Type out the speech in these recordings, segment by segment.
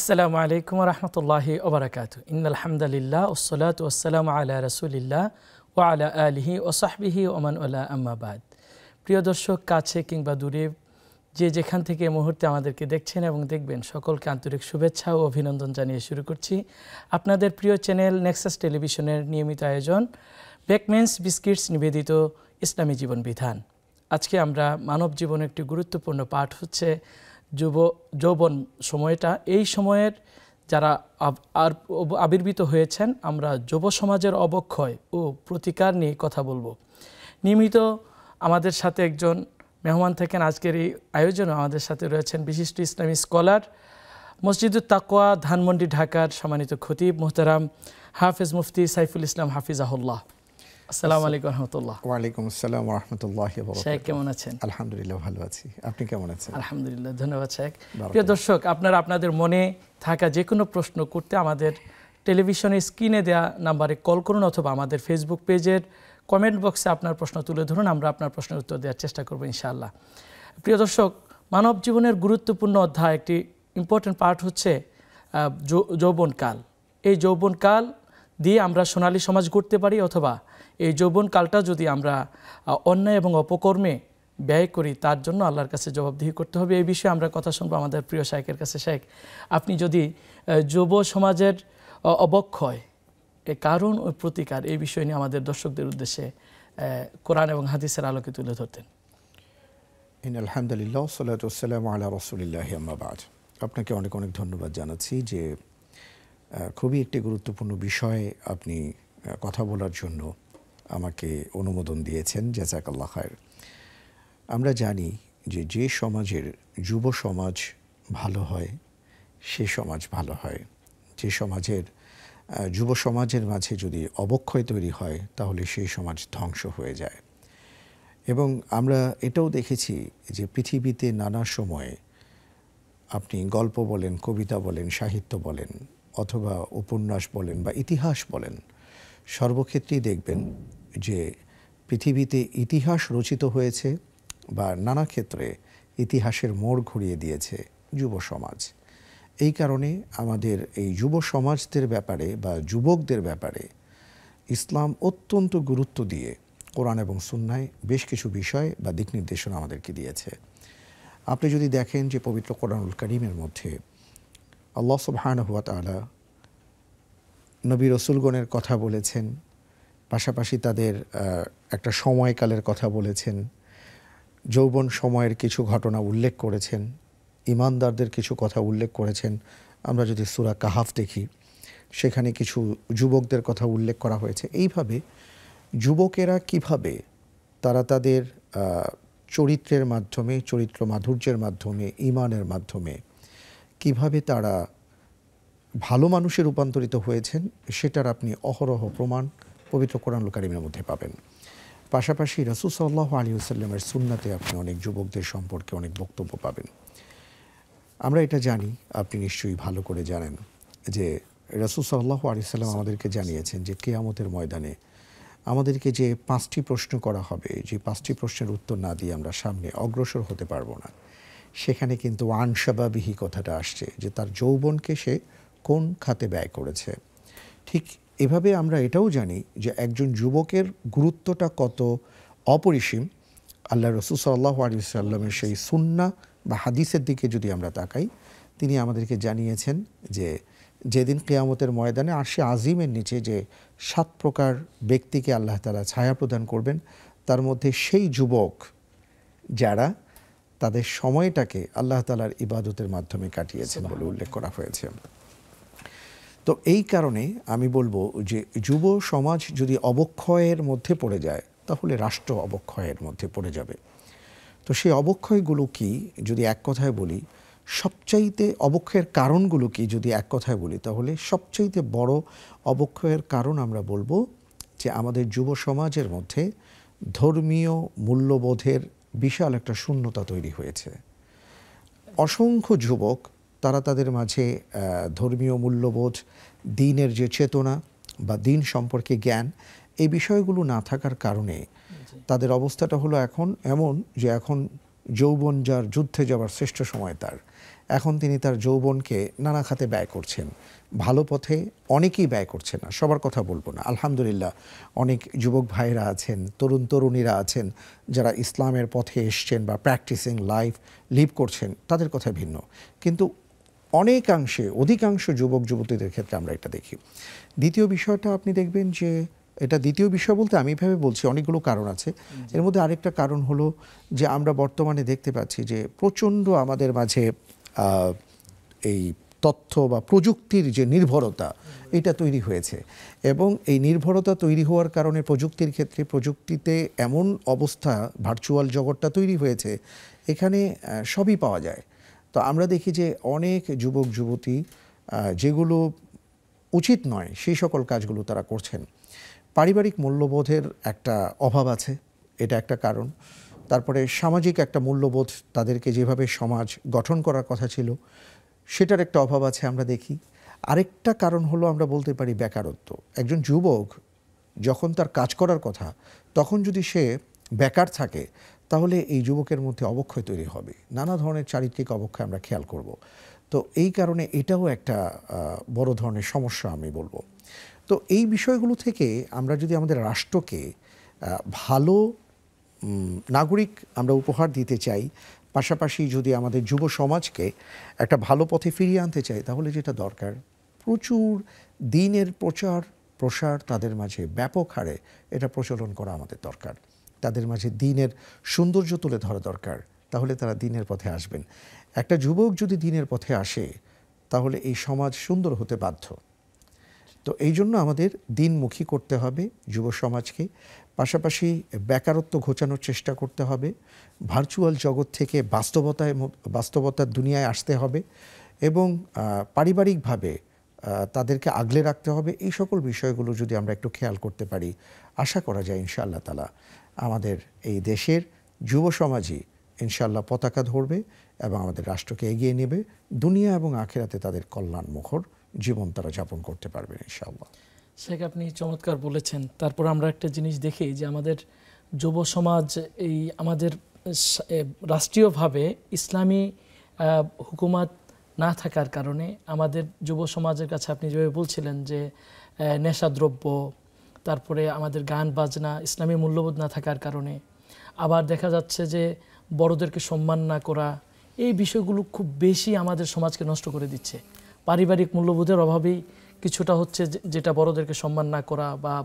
আসসালামু আলাইকুম ওয়া রাহমাতুল্লাহি ওয়া বারাকাতুহু। ইন্নাল হামদালিল্লাহ ওয়াসসালাতু ওয়াসসালামু আলা রাসূলিল্লাহ ওয়া আলা আলিহি ওয়া সাহবিহি ওয়া মান ওয়ালা, আম্মা বাদ। প্রিয় দর্শক, কাছে কিংবা দূরে যে যেখান থেকে এই মুহূর্তে আমাদেরকে দেখছেন এবং দেখবেন, সকলকে আন্তরিক শুভেচ্ছা ও অভিনন্দন জানিয়ে শুরু করছি আপনাদের প্রিয় চ্যানেল নেক্সাস টেলিভিশনের নিয়মিত আয়োজন বেকম্যানস বিস্কিটস নিবেদিত ইসলামী জীবন বিধান। আজকে আমরা মানব জীবনের একটি গুরুত্বপূর্ণ পাঠ হচ্ছে যৌবন সময়টা। এই সময়ের যারা আবির্ভূত হয়েছেন, আমরা যুব সমাজের অবক্ষয় ও প্রতিকার নিয়ে কথা বলবো। নিয়মিত আমাদের সাথে একজন মেহমান থাকেন। আজকের এই আয়োজনে আমাদের সাথে রয়েছেন বিশিষ্ট ইসলামী স্কলার, মসজিদুত তাকওয়া, ধানমন্ডি, ঢাকার সম্মানিত খতিব মোহতারাম হাফেজ মুফতি সাইফুল ইসলাম হাফিজাহুল্লাহ। আসসালামু আলাইকুম রহমতুল্লাহ। ওয়ালাইকুম আসসালাম ওয়া রাহমাতুল্লাহি ওয়া বারাকাতুহু। শেখ কেমন আছেন? আলহামদুলিল্লাহ ভালো আছি, আপনি কেমন আছেন? আলহামদুলিল্লাহ, ধন্যবাদ শেখ। প্রিয় দর্শক, আপনারা আপনাদের মনে থাকা যে কোনো প্রশ্ন করতে আমাদের টেলিভিশনের স্ক্রিনে দেওয়া নাম্বারে কল করুন, অথবা আমাদের ফেসবুক পেজের কমেন্ট বক্সে আপনার প্রশ্ন তুলে ধরুন। আমরা আপনার প্রশ্নের উত্তর দেওয়ার চেষ্টা করবো ইনশাআল্লাহ। প্রিয় দর্শক, মানব জীবনের গুরুত্বপূর্ণ অধ্যায়, একটি ইম্পর্টেন্ট পার্ট হচ্ছে যৌবনকাল। এই যৌবনকাল দিয়ে আমরা সোনালী সমাজ গড়তে পারি, অথবা এই যৌবনকালটা যদি আমরা অন্যায় এবং অপকর্মে ব্যয় করি, তার জন্য আল্লাহর কাছে জবাবদিহি করতে হবে। এই বিষয়ে আমরা কথা শুনবো আমাদের প্রিয় শাইখের কাছে। শাইখ, আপনি যদি যুব সমাজের অবক্ষয়, এই কারণ ও প্রতিকার, এই বিষয় নিয়ে আমাদের দর্শকদের উদ্দেশ্যে কোরআন এবং হাদিসের আলোকে তুলে ধরতেন। আলহামদুলিল্লাহ সাল্লাতু ওয়াসসালামু আলা রাসূলিল্লাহি আম্মা বাদ। আপনাকে অনেক অনেক ধন্যবাদ জানাচ্ছি যে খুবই একটি গুরুত্বপূর্ণ বিষয়ে আপনি কথা বলার জন্য আমাকে অনুমোদন দিয়েছেন। জাযাকাল্লাহ খায়র। আমরা জানি যে যে সমাজের যুব সমাজ ভালো হয়, সে সমাজ ভালো হয়। যে সমাজের যুব সমাজের মাঝে যদি অবক্ষয় তৈরি হয়, তাহলে সেই সমাজ ধ্বংস হয়ে যায়। এবং আমরা এটাও দেখেছি যে পৃথিবীতে নানা সময়ে, আপনি গল্প বলেন, কবিতা বলেন, সাহিত্য বলেন, অথবা উপন্যাস বলেন বা ইতিহাস বলেন, সর্বক্ষেত্রেই দেখবেন যে পৃথিবীতে ইতিহাস রচিত হয়েছে বা নানা ক্ষেত্রে ইতিহাসের মোড় ঘুরিয়ে দিয়েছে যুব সমাজ। এই কারণে আমাদের এই যুব সমাজদের ব্যাপারে বা যুবকদের ব্যাপারে ইসলাম অত্যন্ত গুরুত্ব দিয়ে কোরআন এবং সুন্নায় বেশ কিছু বিষয় বা দিক নির্দেশনা আমাদেরকে দিয়েছে। আপনি যদি দেখেন যে পবিত্র কোরআনুল কারীমের মধ্যে আল্লাহ সুবহানাহু ওয়া তাআলা নবী রাসূলগণের কথা বলেছেন, পাশাপাশি তাদের একটা সময়কালের কথা বলেছেন, যৌবন সময়ের কিছু ঘটনা উল্লেখ করেছেন, ঈমানদারদের কিছু কথা উল্লেখ করেছেন। আমরা যদি সূরা কাহাফ দেখি, সেখানে কিছু যুবকদের কথা উল্লেখ করা হয়েছে। এইভাবে যুবকেরা কিভাবে তারা তাদের চরিত্রের মাধ্যমে, চরিত্র মাধুর্যের মাধ্যমে, ঈমানের মাধ্যমে কিভাবে তারা ভালো মানুষে রূপান্তরিত হয়েছেন, সেটার আপনি অহরহ প্রমাণ পবিত্র কোরআনুল কারীমের মধ্যে পাবেন। পাশাপাশি রাসূল সাল্লাল্লাহু আলাইহি ওয়াসাল্লামের সুন্নাতে আপনি অনেক যুবকদের সম্পর্কে অনেক বক্তব্য পাবেন। আমরা এটা জানি, আপনি নিশ্চয়ই ভালো করে জানেন যে রাসূল সাল্লাল্লাহু আলাইহি ওয়াসাল্লাম আমাদেরকে জানিয়েছেন যে কিয়ামতের ময়দানে আমাদেরকে যে 5টি প্রশ্ন করা হবে, যে 5টি প্রশ্নের উত্তর না দিয়ে আমরা সামনে অগ্রসর হতে পারবো না। সেখানে কিন্তু আন শাবাবিহি কথাটা আসছে, যে তার যৌবনকে সে কোন খাতে ব্যয় করেছে। ঠিক এভাবে আমরা এটাও জানি যে একজন যুবকের গুরুত্বটা কত অপরিসীম। আল্লাহ রাসূল সাল্লাল্লাহু আলাইহি ওয়াসাল্লামের সেই সুন্নাহ বা হাদিসের দিকে যদি আমরা তাকাই, তিনি আমাদেরকে জানিয়েছেন যে যেদিন কিয়ামতের ময়দানে আরশে আজিমের নিচে যে 7 প্রকার ব্যক্তিকে আল্লাহ তাআলা ছায়া প্রদান করবেন, তার মধ্যে সেই যুবক যারা তাদের সময়টাকে আল্লাহ তাআলার ইবাদতের মাধ্যমে কাটিয়েছেন বলে উল্লেখ করা হয়েছে। তো এই কারণে আমি বলবো যে যুব সমাজ যদি অবক্ষয়ের মধ্যে পড়ে যায়, তাহলে রাষ্ট্র অবক্ষয়ের মধ্যে পড়ে যাবে। তো সেই অবক্ষয়গুলো কি যদি এক কথায় বলি, সবচাইতে অবক্ষয়ের কারণগুলো কি যদি এক কথায় বলি, তাহলে সবচাইতে বড় অবক্ষয়ের কারণ আমরা বলবো যে আমাদের যুব সমাজের মধ্যে ধর্মীয় মূল্যবোধের বিশাল একটা শূন্যতা তৈরি হয়েছে। অসংখ্য যুবক তারা তাদের মাঝে ধর্মীয় মূল্যবোধ, দ্বীনের যে চেতনা বা দ্বীন সম্পর্কে জ্ঞান, এই বিষয়গুলো না থাকার কারণে তাদের অবস্থাটা হলো এখন এমন যে এখন যৌবন যার যুদ্ধে যাওয়ার শ্রেষ্ঠ সময় তার, এখন তিনি তার যৌবনকে নানা খাতে ব্যয় করছেন। ভালো পথে অনেকেই ব্যয় করছে না, সবার কথা বলবো না। আলহামদুলিল্লাহ অনেক যুবক ভাইরা আছেন, তরুণ তরুণীরা আছেন যারা ইসলামের পথে এসছেন বা প্র্যাকটিসিং লাইফ লিভ করছেন, তাদের কথা ভিন্ন। কিন্তু অধিকাংশ যুবক যুবতীদের ক্ষেত্রে আমরা এটা দেখি। দ্বিতীয় বিষয়টা আপনি দেখবেন যে, এটা দ্বিতীয় বিষয় বলতে আমি এভাবে বলছি, অনেকগুলো কারণ আছে। এর মধ্যে আরেকটা কারণ হলো যে আমরা বর্তমানে দেখতে পাচ্ছি যে প্রচণ্ড আমাদের মাঝে এই তথ্য বা প্রযুক্তির যে নির্ভরতা, এটা তৈরি হয়েছে। এবং এই নির্ভরতা তৈরি হওয়ার কারণে প্রযুক্তির ক্ষেত্রে, প্রযুক্তিতে এমন অবস্থা, ভার্চুয়াল জগৎটা তৈরি হয়েছে, এখানে সবই পাওয়া যায়। তো আমরা দেখি যে অনেক যুবক যুবতী যেগুলো উচিত নয় সেই সকল কাজগুলো তারা করছেন। পারিবারিক মূল্যবোধের একটা অভাব আছে, এটা একটা কারণ। তারপরে সামাজিক একটা মূল্যবোধ, তাদেরকে যেভাবে সমাজ গঠন করার কথা ছিল সেটার একটা অভাব আছে আমরা দেখি। আরেকটা কারণ হলো আমরা বলতে পারি বেকারত্ব। একজন যুবক যখন তার কাজ করার কথা, তখন যদি সে বেকার থাকে, তাহলে এই যুবকের মধ্যে অবক্ষয় তৈরি হবে, নানা ধরনের চারিত্রিক অবক্ষয় আমরা খেয়াল করব। তো এই কারণে এটাও একটা বড় ধরনের সমস্যা আমি বলবো। তো এই বিষয়গুলো থেকে আমরা যদি আমাদের রাষ্ট্রকে ভালো নাগরিক আমরা উপহার দিতে চাই, পাশাপাশি যদি আমাদের যুব সমাজকে একটা ভালো পথে ফিরিয়ে আনতে চাই, তাহলে যেটা দরকার, প্রচুর দ্বীনের প্রসার তাদের মাঝে ব্যাপক হারে এটা প্রচলন করা আমাদের দরকার। তাদের মাঝে দ্বীনের সৌন্দর্য তুলে ধরা দরকার, তাহলে তারা দ্বীনের পথে আসবেন। একটা যুবক যদি দ্বীনের পথে আসে, তাহলে এই সমাজ সুন্দর হতে বাধ্য। তো এই জন্য আমাদের দ্বীনমুখী করতে হবে যুব সমাজকে, পাশাপাশি বেকারত্ব ঘোচানোর চেষ্টা করতে হবে, ভার্চুয়াল জগৎ থেকে বাস্তবতার দুনিয়ায় আসতে হবে, এবং পারিবারিকভাবে তাদেরকে আগলে রাখতে হবে। এই সকল বিষয়গুলো যদি আমরা একটু খেয়াল করতে পারি, আশা করা যায় ইনশাআল্লাহ তাআলা আমাদের এই দেশের যুব সমাজই ইনশাআল্লাহ পতাকা ধরবে এবং আমাদের রাষ্ট্রকে এগিয়ে নেবে। দুনিয়া এবং আখিরাতে তাদের কল্যাণ মুখর জীবন তারা যাপন করতে পারবে ইনশাআল্লাহ। শেখ, আপনি চমৎকার বলেছেন। তারপর আমরা একটা জিনিস দেখি যে আমাদের যুব সমাজ, এই আমাদের রাষ্ট্রীয়ভাবে ইসলামী হুকুমত না থাকার কারণে আমাদের যুব সমাজের কাছে, আপনি যেভাবে বলছিলেন যে নেশাদ্রব্য, তারপরে আমাদের গান বাজনা, ইসলামী মূল্যবোধ না থাকার কারণে, আবার দেখা যাচ্ছে যে বড়দেরকে সম্মান না করা, এই বিষয়গুলো খুব বেশি আমাদের সমাজকে নষ্ট করে দিচ্ছে। পারিবারিক মূল্যবোধের অভাবেই কিছুটা হচ্ছে, যেটা বড়দেরকে সম্মান না করা বা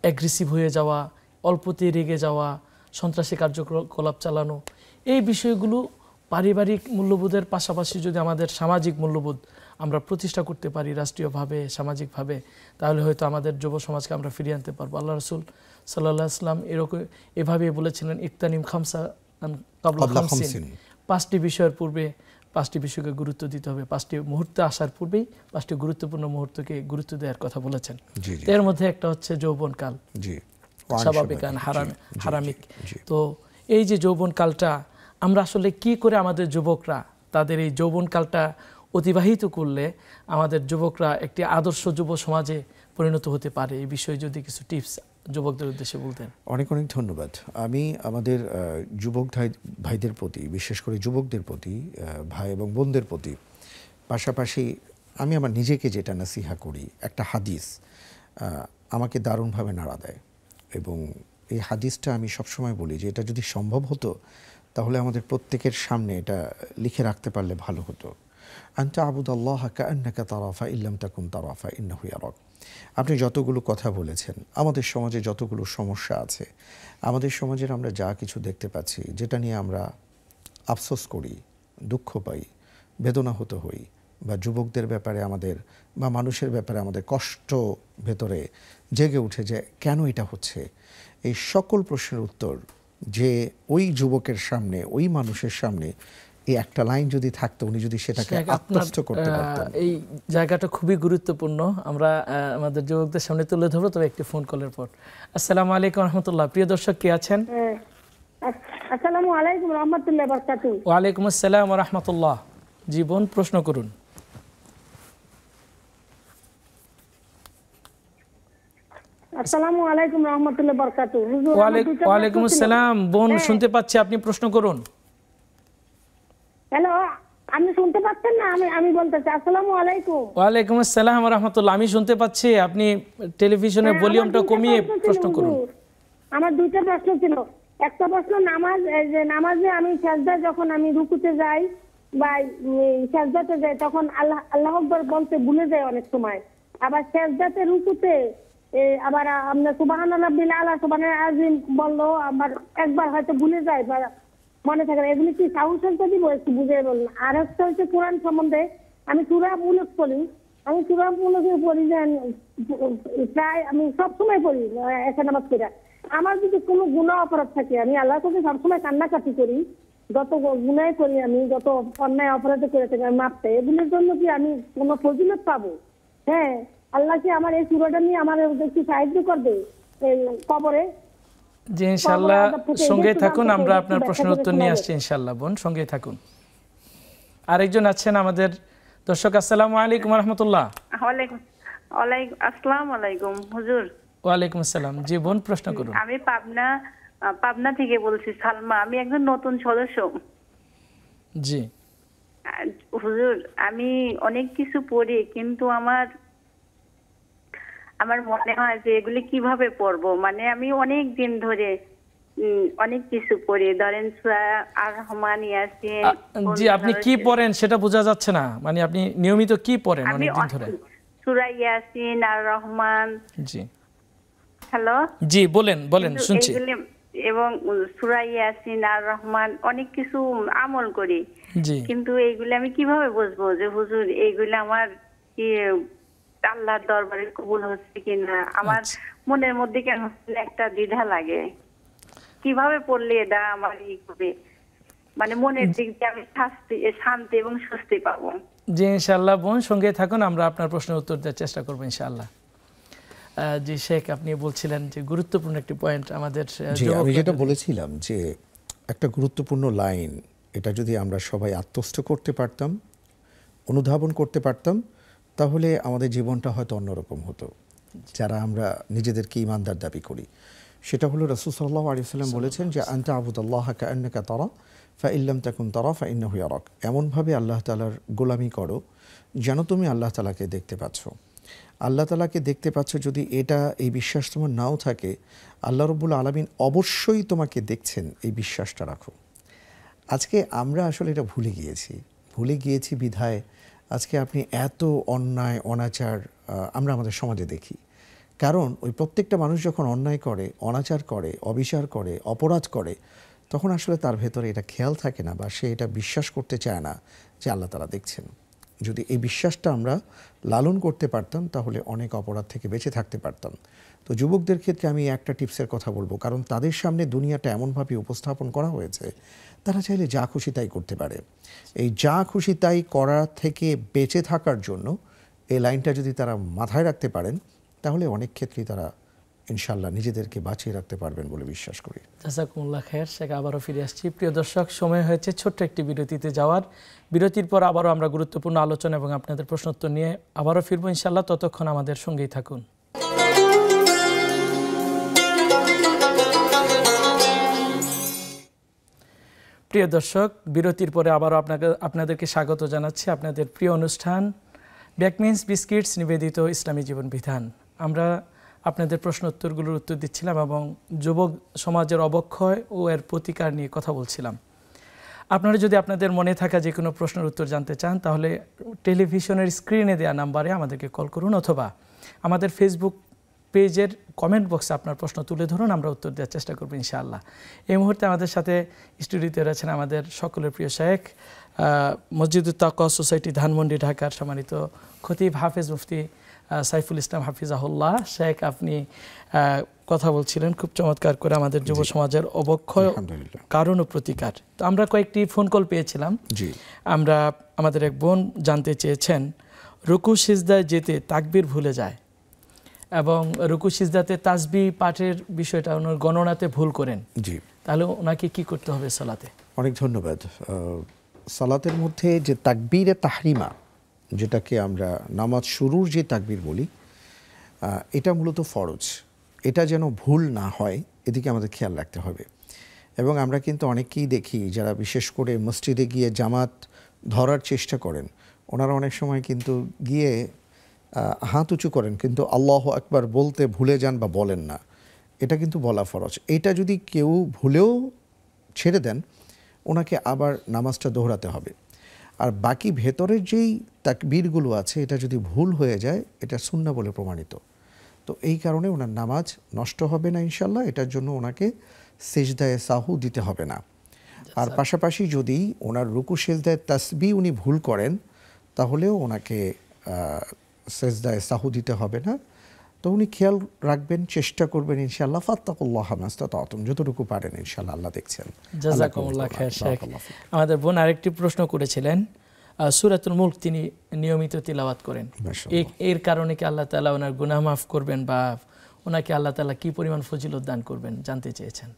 অ্যাগ্রেসিভ হয়ে যাওয়া, অল্পতে রেগে যাওয়া, সন্ত্রাসী কার্যকলাপ চালানো, এই বিষয়গুলো পারিবারিক মূল্যবোধের পাশাপাশি যদি আমাদের সামাজিক মূল্যবোধ আমরা প্রতিষ্ঠা করতে পারি রাষ্ট্রীয়ভাবে, সামাজিকভাবে, তাহলে হয়তো আমাদের যুব সমাজকে আমরা ফিরিয়ে আনতে পারবো। আল্লাহ রাসূল সাল্লাল্লাহু আলাইহি ওয়াসাল্লাম এভাবে বলেছিলেন, ইকতানিম খামসা ক্বাবলা খামসিন, 5টি বিষয়ের পূর্বে 5টি বিষয়কে গুরুত্ব দিতে হবে। 5টি মুহূর্তে আসার পূর্বেই 5টি গুরুত্বপূর্ণ মুহূর্তকে গুরুত্ব দেওয়ার কথা বলেছেন। এর মধ্যে একটা হচ্ছে যৌবনকাল, স্বাভাবিক হারামিক। তো এই যে যৌবনকালটা, আমরা আসলে কি করে আমাদের যুবকরা তাদের এই যৌবনকালটা অতিবাহিত করলে আমাদের যুবকরা একটি আদর্শ যুব সমাজে পরিণত হতে পারে, এই বিষয়ে যদি কিছু টিপস যুবকদের উদ্দেশ্যে বলতেন। অনেক অনেক ধন্যবাদ। আমি আমাদের যুবক ভাইদের প্রতি, বিশেষ করে যুবকদের প্রতি, ভাই এবং বোনদের প্রতি, পাশাপাশি আমি আমার নিজেকে যেটা নাসিহা করি, একটা হাদিস আমাকে দারুণভাবে নাড়া দেয়, এবং এই হাদিসটা আমি সবসময় বলি যে এটা যদি সম্ভব হতো তাহলে আমাদের প্রত্যেকের সামনে এটা লিখে রাখতে পারলে ভালো হতো। আনতা আবুদাল্লাহ কাআন্নাকা তারা ফাইন লাম তাকুন তারা ফাইন্নাহু ইয়ারাক। আপনি যতগুলো কথা বলেছেন, আমাদের সমাজে যতগুলো সমস্যা আছে, আমাদের সমাজের আমরা যা কিছু দেখতে পাচ্ছি, যেটা নিয়ে আমরা আফসোস করি, দুঃখ পাই, বেদনাহত হই, বা যুবকদের ব্যাপারে আমাদের বা মানুষের ব্যাপারে আমাদের কষ্ট ভেতরে জেগে উঠে যে কেন এটা হচ্ছে, এই সকল প্রশ্নের উত্তর যে ওই যুবকের সামনে, ওই মানুষের সামনে এই একটা লাইন যদি থাকতো, উনি যদি সেটাকে আত্মস্থ করতে পারতেন। এই জায়গাটা খুবই গুরুত্বপূর্ণ, আমরা আমাদের যুবকদের সামনে তুলে ধরবো, তবে একটি ফোন কলের পর। আসসালামু আলাইকুম রহমতুল্লাহ। প্রিয় দর্শক, কে আছেন? আসসালামু আলাইকুম রহমতুল্লাহ বারাকাতুহু। ওয়ালাইকুম আসসালাম ওয়া রাহমাতুল্লাহ। জি বোন, প্রশ্ন করুন। আসসালামু আলাইকুম রহমতুল্লাহ বারাকাতুহু। হুজুর, ওয়ালাইকুম আসসালাম বোন, শুনতে পাচ্ছি, আপনি প্রশ্ন করুন। হ্যালো, আমি আমি বলতেছি আসসালামু আলাইকুম। ওয়ালাইকুম আসসালাম ওয়া রাহমাতুল্লাহ। আমি শুনতে পাচ্ছি, আপনি টেলিভিশনের ভলিউমটা কমিয়ে প্রশ্ন করুন। আমার দুইটা প্রশ্ন ছিল। একটা প্রশ্ন, নামাজে আমি সাজদায় যখন আমি রুকুতে যাই বা সাজদাতে যাই তখন আল্লাহ আকবার বলতে ভুলে যাই অনেক সময়। আবার সাজদাতে রুকুতে আবার আমরা সুবহানাল্লাহ রাব্বিল আলা সুবহানাল আযীম বললো আমার একবার হয়তো ভুলে যায় বা মনে থাকে না। এগুলি কি সাউন্ড সেন্টার দিব একটু বুঝিয়ে বলুন। আর একটা হচ্ছে কোরআন সম্বন্ধে, আমি সূরা মুলক পড়ি। আমি সূরা মুলকে পড়ি যে প্রায় আমি সবসময় পড়ি এসে নামাজ পড়া। আমার যদি কোনো গুনাহ অপরাধ থাকে আমি আল্লাহর কাছে সবসময় কান্নাকাটি করি, যত গুনাহ করি আমি, যত অন্যায় অপরাধ করে থাকি আমি মাপ চাই। এগুলোর জন্য কি আমি কোনো ফজিলত পাবো? হ্যাঁ, আল্লাহ কি আমার এই সূরাটা নিয়ে আমার একটু সাহায্য করবে এই কবরে? জি ইনশাআল্লাহ, সঙ্গে থাকুন, আমরা আপনার প্রশ্নের উত্তর নিয়ে আসছি ইনশাআল্লাহ। বোন সঙ্গে থাকুন। আরেকজন আছেন আমাদের দর্শক। আসসালামু আলাইকুম ওয়া রাহমাতুল্লাহ। ওয়ালাইকুম আসসালামু আলাইকুম হুজুর। ওয়ালাইকুম আসসালাম। জি বোন, প্রশ্ন করুন। আমি পাবনা থেকে বলছি, সালমা। আমি একজন নতুন সদস্য। জি হুজুর, আমি অনেক কিছু পড়ি, কিন্তু আমার মনে হয় যে এগুলি কিভাবে পড়বো। মানে আমি অনেক দিন ধরে অনেক কিছু পড়ি, ধরেন সূরা আর রহমান, ইয়াসিন। জি, আপনি কি পড়েন সেটা বোঝা যাচ্ছে না। মানে আপনি নিয়মিত কি পড়েন অনেক দিন ধরে? সূরা ইয়াসিন আর রহমান। জি হ্যালো, জি বলেন শুনছি। এবং সূরা ইয়াসিন আর রহমান অনেক কিছু আমল করি, জি, কিন্তু এইগুলি আমি কিভাবে বুঝবো যে হুজুর এইগুলি আমার কি আল্লাহর দরবারে কবুল হচ্ছে কিনা? আমার মনের মধ্যে কেন একটা দ্বিধা লাগে, কিভাবে পড়লে এটা আমার হবে, মানে মনের দিক দিয়ে আমি শান্তি এবং স্বস্তি পাবো। জি ইনশাআল্লাহ বোন, সঙ্গে থাকুন, আমরা আপনার প্রশ্নের উত্তর দেওয়ার চেষ্টা করবো ইনশাআল্লাহ। জি শেখ, আপনি বলছিলেন যে গুরুত্বপূর্ণ একটি পয়েন্ট আমাদের। আমি যেটা বলেছিলাম যে একটা গুরুত্বপূর্ণ লাইন, এটা যদি আমরা সবাই আত্মস্থ করতে পারতাম, অনুধাবন করতে পারতাম, তাহলে আমাদের জীবনটা হয়তো অন্যরকম হতো। যারা আমরা নিজেদেরকে ইমানদার দাবি করি, সেটা হলো রাসূল সাল্লাল্লাহু আলাইহি ওয়াসাল্লাম বলেছেন যে আনতা আবুদাল্লাহা কাআন্নাকা তারা ফাইল্লাম তাকুন তারা ফাইন্নাহু ইয়ারাক। এমনভাবে আল্লাহ তাআলার গোলামি করো যেন তুমি আল্লাহ তাআলাকে দেখতে পাচ্ছ। আল্লাহ তাআলাকে দেখতে পাচ্ছ, যদি এই বিশ্বাস তোমার নাও থাকে, আল্লাহ রাব্বুল আলামিন অবশ্যই তোমাকে দেখছেন, এই বিশ্বাসটা রাখো। আজকে আমরা আসলে এটা ভুলে গিয়েছি বিধায় আজকে আপনি এত অন্যায় অনাচার আমরা আমাদের সমাজে দেখি। কারণ ওই প্রত্যেকটা মানুষ যখন অন্যায় করে, অনাচার করে, অবিচার করে, অপরাধ করে, তখন আসলে তার ভেতরে এটা খেয়াল থাকে না বা সে এটা বিশ্বাস করতে চায় না যে আল্লাহ তাআলা দেখছেন। যদি এই বিশ্বাসটা আমরা লালন করতে পারতাম, তাহলে অনেক অপরাধ থেকে বেঁচে থাকতে পারতাম। তো যুবকদের ক্ষেত্রে আমি একটা টিপসের কথা বলবো, কারণ তাদের সামনে দুনিয়াটা এমনভাবে উপস্থাপন করা হয়েছে, তারা চাইলে যা খুশি তাই করতে পারে। এই যা খুশি তাই করা থেকে বেঁচে থাকার জন্য এই লাইনটা যদি তারা মাথায় রাখতে পারেন, তাহলে অনেক ক্ষেত্রেই তারা ইনশাআল্লাহ নিজেদেরকে বাঁচিয়ে রাখতে পারবেন বলে বিশ্বাস করি। জাযাকুমুল্লাহ খায়ের। শেখ, আবারও ফিরে আসছি। প্রিয় দর্শক, সময় হয়েছে ছোট্ট একটি বিরতিতে যাওয়ার। বিরতির পর আবারও আমরা গুরুত্বপূর্ণ আলোচনা এবং আপনাদের প্রশ্নোত্তর নিয়ে আবারও ফিরবো ইনশাআল্লাহ। ততক্ষণ আমাদের সঙ্গেই থাকুন। প্রিয় দর্শক, বিরতির পরে আবারও আপনাদেরকে স্বাগত জানাচ্ছি আপনাদের প্রিয় অনুষ্ঠান ব্যাকমিন্স বিস্কিটস নিবেদিত ইসলামী জীবন বিধান। আমরা আপনাদের প্রশ্ন উত্তরগুলোর উত্তর দিচ্ছিলাম এবং যুবক সমাজের অবক্ষয় ও এর প্রতিকার নিয়ে কথা বলছিলাম। আপনারা যদি আপনাদের মনে থাকা যে কোনো প্রশ্নের উত্তর জানতে চান, তাহলে টেলিভিশনের স্ক্রিনে দেওয়া নাম্বারে আমাদেরকে কল করুন, অথবা আমাদের ফেসবুক পেজের কমেন্ট বক্সে আপনার প্রশ্ন তুলে ধরুন, আমরা উত্তর দেওয়ার চেষ্টা করবো ইনশাআল্লাহ। এই মুহূর্তে আমাদের সাথে স্টুডিওতে রয়েছেন আমাদের সকলের প্রিয় শেখ, মসজিদুত তাকওয়া সোসাইটি ধানমন্ডি ঢাকার সম্মানিত খতিব হাফেজ মুফতি সাইফুল ইসলাম হাফিজাহুল্লাহ। শেখ, আপনি কথা বলছিলেন খুব চমৎকার করে আমাদের যুব সমাজের অবক্ষয় কারণ ও প্রতিকার। তো আমরা কয়েকটি ফোন কল পেয়েছিলাম। আমরা আমাদের এক বোন জানতে চেয়েছেন, রুকু সিজদায় যেতে তাকবীর ভুলে যায় এবং রুকু সিজদাতে তাসবিহ পাঠের বিষয়টা ওনার গণনাতে ভুল করেন, তাহলে ওনাকে কি করতে হবে সালাতে? অনেক ধন্যবাদ। সালাতের মধ্যে যে তাকবীরে তাহরিমা, যেটাকে আমরা নামাজ শুরুর যে তাকবীর বলি, এটা মূলত ফরজ। এটা যেন ভুল না হয়, এদিকে আমাদের খেয়াল রাখতে হবে। এবং আমরা কিন্তু অনেকেই দেখি যারা বিশেষ করে মসজিদে গিয়ে জামাত ধরার চেষ্টা করেন, ওনারা অনেক সময় কিন্তু গিয়ে হাত উঁচু করেন, কিন্তু আল্লাহু আকবার বলতে ভুলে যান বা বলেন না। এটা কিন্তু বলা ফরজ। এটা যদি কেউ ভুলেও ছেড়ে দেন, ওনাকে আবার নামাজটা দোহরাতে হবে। আর বাকি ভেতরের যেই তাকবীরগুলো আছে, এটা যদি ভুল হয়ে যায়, এটা সুন্নাহ বলে প্রমাণিত। তো এই কারণে ওনার নামাজ নষ্ট হবে না ইনশাল্লাহ। এটার জন্য ওনাকে সিজদায়ে সাহু দিতে হবে না। আর পাশাপাশি যদি ওনার রুকু সিজদায়ে তাসবিহ উনি ভুল করেন, তাহলেও ওনাকে সিজদায়ে সাহু দিতে হবে না। তো উনি খেয়াল রাখবেন, চেষ্টা করবেন ইনশাআল্লাহ। ফাত্তাকুল্লাহা মাস্তাতাতুম, যতটুকু পারেন ইনশাআল্লাহ আল্লাহ দেখছেন। জাযাকুমুল্লাহ খায়ের শেখ। আমাদের বোন আরেকটি প্রশ্ন করেছিলেন, সূরাতুল মুলক তিনি নিয়মিত তিলাওয়াত করেন, এর কারণে কি আল্লাহ তাআলা ওনার গুনাহ মাফ করবেন বা ওনাকে আল্লাহ তাআলা কি পরিমাণ ফজিলত দান করবেন জানতে চেয়েছেন।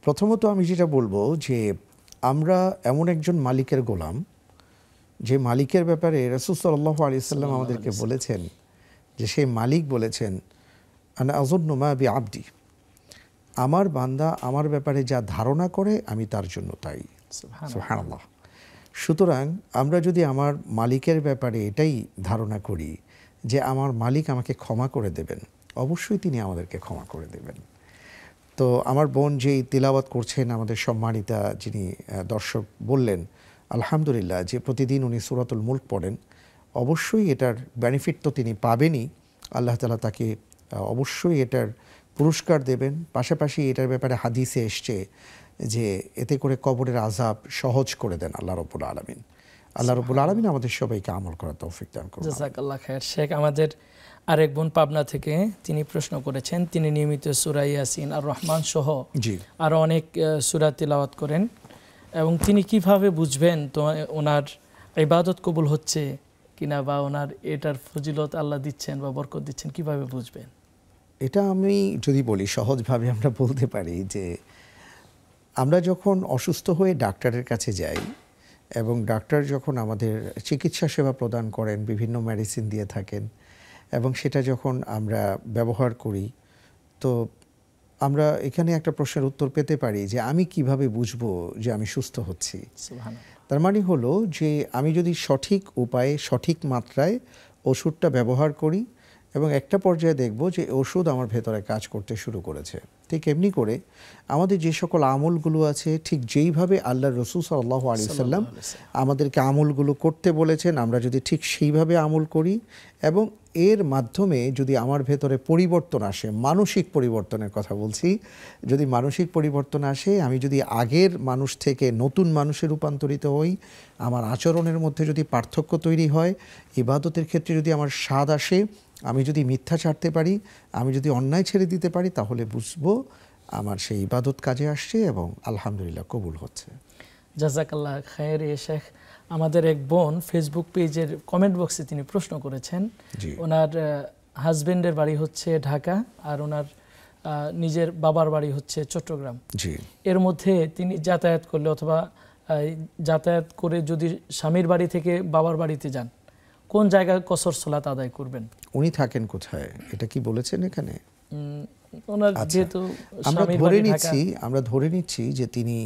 প্রথমত আমি যেটা বলবো যে আমরা এমন একজন মালিকের গোলাম, যে মালিকের ব্যাপারে রাসূল সাল্লাল্লাহু আলাইহি ওয়াসাল্লাম আমাদেরকে বলেছেন যে সেই মালিক বলেছেন, আনা আযুন্নু মা বিআবদি, আমার বান্দা আমার ব্যাপারে যা ধারণা করে আমি তার জন্য তাই। সুবহানাল্লাহ। সুতরাং আমরা যদি আমার মালিকের ব্যাপারে এটাই ধারণা করি যে আমার মালিক আমাকে ক্ষমা করে দেবেন, অবশ্যই তিনি আমাদেরকে ক্ষমা করে দেবেন। তো আমার বোন যেই তিলাওয়াত করছেন, আমাদের সম্মানিতা যিনি দর্শক বললেন, আলহামদুলিল্লাহ, যে প্রতিদিন উনি সূরাতুল মুলক পড়েন, অবশ্যই এটার বেনিফিট তো তিনি পাবেনই। আল্লাহ তাআলা তাকে অবশ্যই এটার পুরস্কার দেবেন। পাশাপাশি এটার ব্যাপারে হাদিসে এসছে যে এতে করে কবরের আযাব সহজ করে দেন আল্লাহ রাব্বুল আলামিন। আল্লাহ রাব্বুল আলামিন আমাদের সবাইকে আমল করার তৌফিক দান করুন। জাযাকাল্লাহ খায়ের শেখ। আমাদের আরেক বোন পাবনা থেকে তিনি প্রশ্ন করেছেন, তিনি নিয়মিত সূরা ইয়াসিন আর রহমান সহ আরও অনেক সূরা তিলাওয়াত করেন, এবং তিনি কিভাবে বুঝবেন তো ওনার ইবাদত কবুল হচ্ছে কিনা বা ওনার এটার ফজিলত আল্লাহ দিচ্ছেন বা বরকত দিচ্ছেন, কিভাবে বুঝবেন? এটা আমি যদি বলি সহজভাবে, আমরা বলতে পারি যে আমরা যখন অসুস্থ হয়ে ডাক্তারের কাছে যাই এবং ডাক্তার যখন আমাদের চিকিৎসা সেবা প্রদান করেন, বিভিন্ন মেডিসিন দিয়ে থাকেন, এবং সেটা যখন আমরা ব্যবহার করি, তো আমরা এখানে একটা প্রশ্নের উত্তর পেতে পারি যে আমি কিভাবে বুঝবো যে আমি সুস্থ হচ্ছি। তার মানে হলো যে আমি যদি সঠিক উপায়ে সঠিক মাত্রায় ওষুধটা ব্যবহার করি এবং একটা পর্যায়ে দেখব যে ওষুধ আমার ভেতরে কাজ করতে শুরু করেছে, ঠিক এমনি করে আমাদের যে সকল আমলগুলো আছে, ঠিক যেইভাবে আল্লাহর রাসূল সাল্লাল্লাহু আলাইহি ওয়াসাল্লাম আমাদেরকে আমলগুলো করতে বলেছেন, আমরা যদি ঠিক সেইভাবে আমল করি এবং এর মাধ্যমে যদি আমার ভেতরে পরিবর্তন আসে, মানসিক পরিবর্তনের কথা বলছি, যদি মানসিক পরিবর্তন আসে, আমি যদি আগের মানুষ থেকে নতুন মানুষে রূপান্তরিত হই, আমার আচরণের মধ্যে যদি পার্থক্য তৈরি হয়, ইবাদতের ক্ষেত্রে যদি আমার স্বাদ আসে, আমি যদি মিথ্যা ছাড়তে পারি, আমি যদি অন্যায় ছেড়ে দিতে পারি, তাহলে বুঝবো আমার সেই ইবাদত কাজে আসছে এবং আলহামদুলিল্লাহ কবুল হচ্ছে। জাযাকাল্লাহ খায়ের শেখ। আমাদের এক বোন ফেসবুক পেজের কমেন্ট বক্সে তিনি প্রশ্ন করেছেন, ওনার হাজবেন্ডের বাড়ি হচ্ছে ঢাকা আর ওনার নিজের বাবার বাড়ি হচ্ছে চট্টগ্রাম। এর মধ্যে তিনি যাতায়াত করলে অথবা যাতায়াত করে যদি স্বামীর বাড়ি থেকে বাবার বাড়িতে যান, কোন জায়গায় কসর সালাত আদায় করবেন? উনি থাকেন কোথায় এটা কি বলেছেন এখানে? ওনার যেহেতু আমরা ধরে নিচ্ছি যে তিনি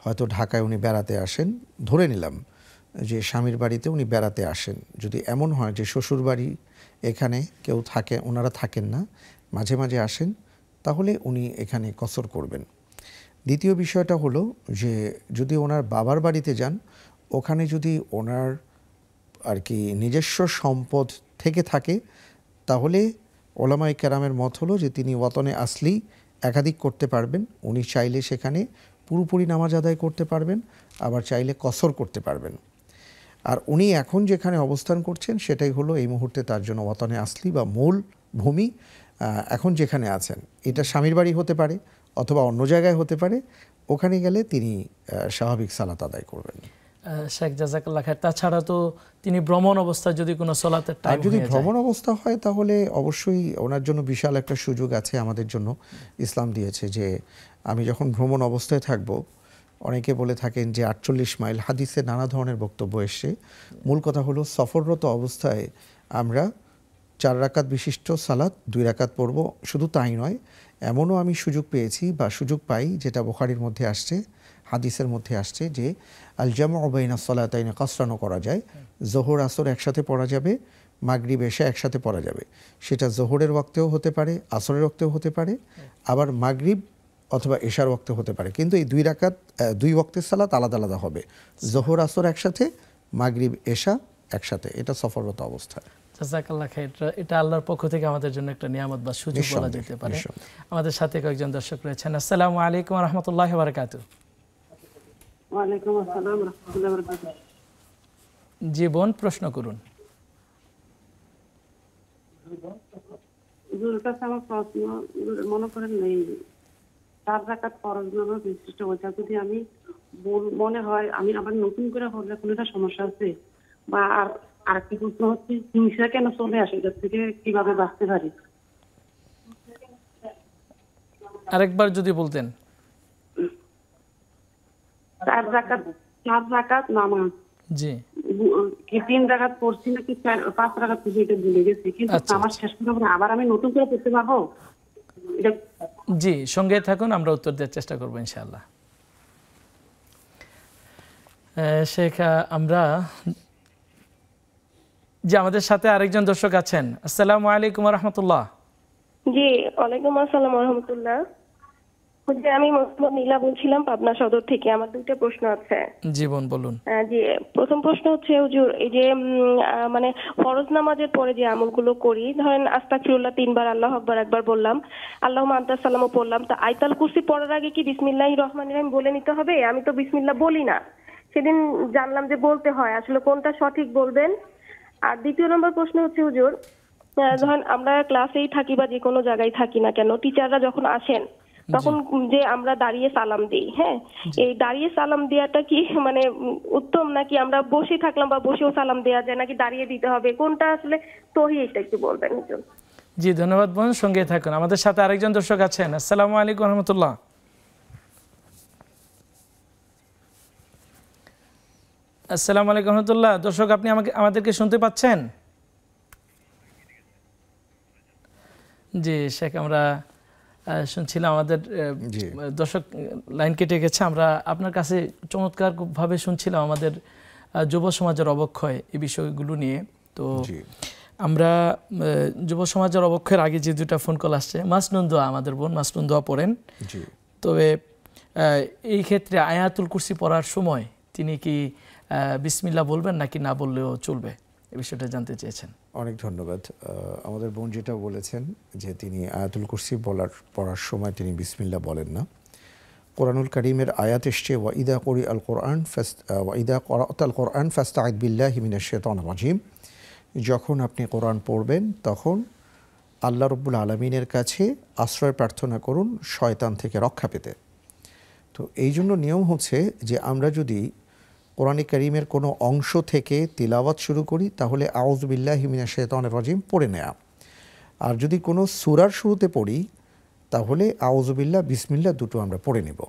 হয়তো ঢাকায় উনি বেড়াতে আসেন, ধরে নিলাম যে স্বামীর বাড়িতে উনি বেড়াতে আসেন। যদি এমন হয় যে শ্বশুর বাড়ি এখানে কেউ থাকে, ওনারা থাকেন না, মাঝে মাঝে আসেন, তাহলে উনি এখানে কসর করবেন। দ্বিতীয় বিষয়টা হলো যে যদি ওনার বাবার বাড়িতে যান, ওখানে যদি ওনার আর কি নিজস্ব সম্পদ থেকে থাকে, তাহলে ওলামায়ে কেরামের মত হলো যে তিনি ওয়াতনে আসলি একাধিক করতে পারবেন। উনি চাইলে সেখানে পুরোপুরি নামাজ আদায় করতে পারবেন, আবার চাইলে কসর করতে পারবেন। আর উনি এখন যেখানে অবস্থান করছেন সেটাই হলো এই মুহূর্তে তার জন্য ওয়াতনে আসলি বা মূল ভূমি। এখন যেখানে আছেন এটা স্বামীর বাড়ি হতে পারে অথবা অন্য জায়গায় হতে পারে, ওখানে গেলে তিনি স্বাভাবিক সালাত আদায় করবেন। শেখ জাযাকাল্লাহ খায়ের। তাছাড়া তো তিনি ভ্রমণ অবস্থায় যদি কোনো সালাতের টাইম যদি ভ্রমণ অবস্থা হয়, তাহলে অবশ্যই ওনার জন্য বিশাল একটা সুযোগ আছে আমাদের জন্য। ইসলাম দিয়েছে যে আমি যখন ভ্রমণ অবস্থায় থাকব, অনেকে বলে থাকেন যে 48 মাইল, হাদিসে নানা ধরনের বক্তব্য এসছে। মূল কথা হলো সফররত অবস্থায় আমরা 4 রাকাত বিশিষ্ট সালাত 2 রাকাত পড়ব। শুধু তাই নয়, এমনও আমি সুযোগ পেয়েছি বা সুযোগ পাই, যেটা বুখারীর মধ্যে আসছে, হাদিসের মধ্যে আসছে যে আল জামউ বাইনা সালাতাইন কাসরানও করা যায়, জোহর আসর একসাথে পড়া যাবে, মাগরিব এশা একসাথে পড়া যাবে। সেটা জোহরের ওয়াক্তেও হতে পারে, আসরের ওয়াক্তেও হতে পারে, আবার মাগরিব অথবা এশার ওয়াক্তে হতে পারে। কিন্তু এই দুই ওয়াক্তের সালাত আলাদা আলাদা হবে, জোহর আসর একসাথে, মাগরিব এশা একসাথে, এটা সফররত অবস্থায়। জাযাকাল্লাহ খাইর। এটা আল্লাহর পক্ষ থেকে আমাদের জন্য একটা নিয়ামত বা সুযোগ বলা যেতে পারে। আমাদের সাথে কয়েকজন দর্শক রয়েছেন। আসসালামু আলাইকুম ওয়া রাহমাতুল্লাহি ওয়া বারাকাতুহু। ওয়া আলাইকুম আসসালাম ওয়া রাহমাতুল্লাহি ওয়া বারাকাতুহু। জি বোন, প্রশ্ন করুন। হুজুর কাছে আমার প্রশ্ন, মনে করেন এই 4 রাকাত ফরজ নামাজ বিশিষ্ট ওইটা যদি আমি মনে হয় আমি আবার নতুন করে পড়লে কোনো একটা সমস্যা আছে, বা আরেকটি প্রশ্ন হচ্ছে হিংসা কেন চলে আসে, এটার থেকে কিভাবে বাঁচতে পারি? আরেকবার যদি বলতেন। 4 রাকাত নামাজ, জি, কি 3 রাকাত পড়ছি নাকি 5 রাকাত পড়ছি এটা ভুলে গেছি, কিন্তু নামাজ শেষ করার পরে আবার আমি নতুন করে পড়তে পারবো? এটা জি, সঙ্গে থাকুন, আমরা উত্তর দেওয়ার চেষ্টা করবো ইনশাআল্লাহ। শেখ, আমরা জি, আমাদের সাথে আরেকজন দর্শক আছেন। আসসালামু আলাইকুম ওয়া রাহমাতুল্লাহ। জি, ওয়ালাইকুম আসসালাম ওয়া রাহমাতুল্লাহ। হুজুর, আমি মোহাম্মদ নীলা বলছিলাম পাবনা সদর থেকে। আমার দুইটা প্রশ্ন আছে। জি বোন, বলুন। জি, প্রথম প্রশ্ন হচ্ছে হুজুর, এই যে মানে ফরজ নামাজের পরে যে আমলগুলো করি, ধরেন আস্তাগফিরুল্লাহ 3 বার, আল্লাহু আকবার একবার বললাম, আল্লাহুম্মা আনতাস সালামও পড়লাম, তা আয়াতুল কুরসি পড়ার আগে কি বিসমিল্লাহির রহমানির রহিম বলে নিতে হবে? আমি তো বিসমিল্লাহ বলি না, সেদিন জানলাম যে বলতে হয়, আসলে কোনটা সঠিক বলবেন? আর দ্বিতীয় নম্বর প্রশ্ন হচ্ছে হুজুর, ধরেন আমরা ক্লাসেই থাকি বা যে কোনো জায়গায় থাকি না কেন, টিচাররা যখন আসেন তখন যে আমরা দাঁড়িয়ে সালাম দিই, হ্যাঁ, এই দাঁড়িয়ে সালাম দেওয়াটা কি মানে উত্তম, নাকি আমরা বসে থাকলাম বা বসেও সালাম দেওয়া যায়, নাকি দাঁড়িয়ে দিতে হবে, কোনটা আসলে সহি, এটা একটু বলবেন হুজুর। জি, ধন্যবাদ বোন, সঙ্গে থাকুন। আমাদের সাথে আরেকজন দর্শক আছেন। আসসালামু আলাইকুম ওয়া রাহমাতুল্লাহ। আসসালামু আলাইকুম ওয়া রাহমাতুল্লাহ। দর্শক, আপনি আমাদেরকে শুনতে পাচ্ছেন? জি শেখ, আমরা শুনছিলাম, আমাদের দর্শক লাইন কেটে গেছে। আমরা আপনার কাছে চমৎকারভাবে শুনছিলাম আমাদের যুব সমাজের অবক্ষয়, এই বিষয়গুলো নিয়ে। তো আমরা যুব সমাজের অবক্ষয়ের আগে যে দুটা ফোন কল আসছে, মাসনুন দোয়া, আমাদের বোন মাসনুন দোয়া পড়েন। তবে এই ক্ষেত্রে আয়াতুল কুরসি পড়ার সময় তিনি কি বিসমিল্লাহ বলবেন নাকি না বললেও চলবে, এই বিষয়টা জানতে চেয়েছেন। অনেক ধন্যবাদ। আমাদের বোন যেটা বলেছেন যে তিনি আয়াতুল কুরসি পড়ার সময় তিনি বিসমিল্লাহ বলেন না। কোরআনুল কারীমের আয়াত এসছে, ওয়াইদা করি আল কোরআন ওয়াইদা করাতাল কোরআন ফাস্তাঈদ বিল্লাহি মিনাশ শাইতানির রাজিম। যখন আপনি কোরআন পড়বেন তখন আল্লাহ রাব্বুল আলামিনের কাছে আশ্রয় প্রার্থনা করুন শয়তান থেকে রক্ষা পেতে। তো এই জন্য নিয়ম হচ্ছে যে আমরা যদি কোরআনে কারীমের কোনো অংশ থেকে তিলাওয়াত শুরু করি তাহলে আউযু বিল্লাহি মিনাশ শাইতানির রাজিম পড়ে নেয়া। আর যদি কোনো সূরার শুরুতে পড়ি তাহলে আউযু বিল্লাহ, বিসমিল্লাহ দুটো আমরা পড়ে নেব।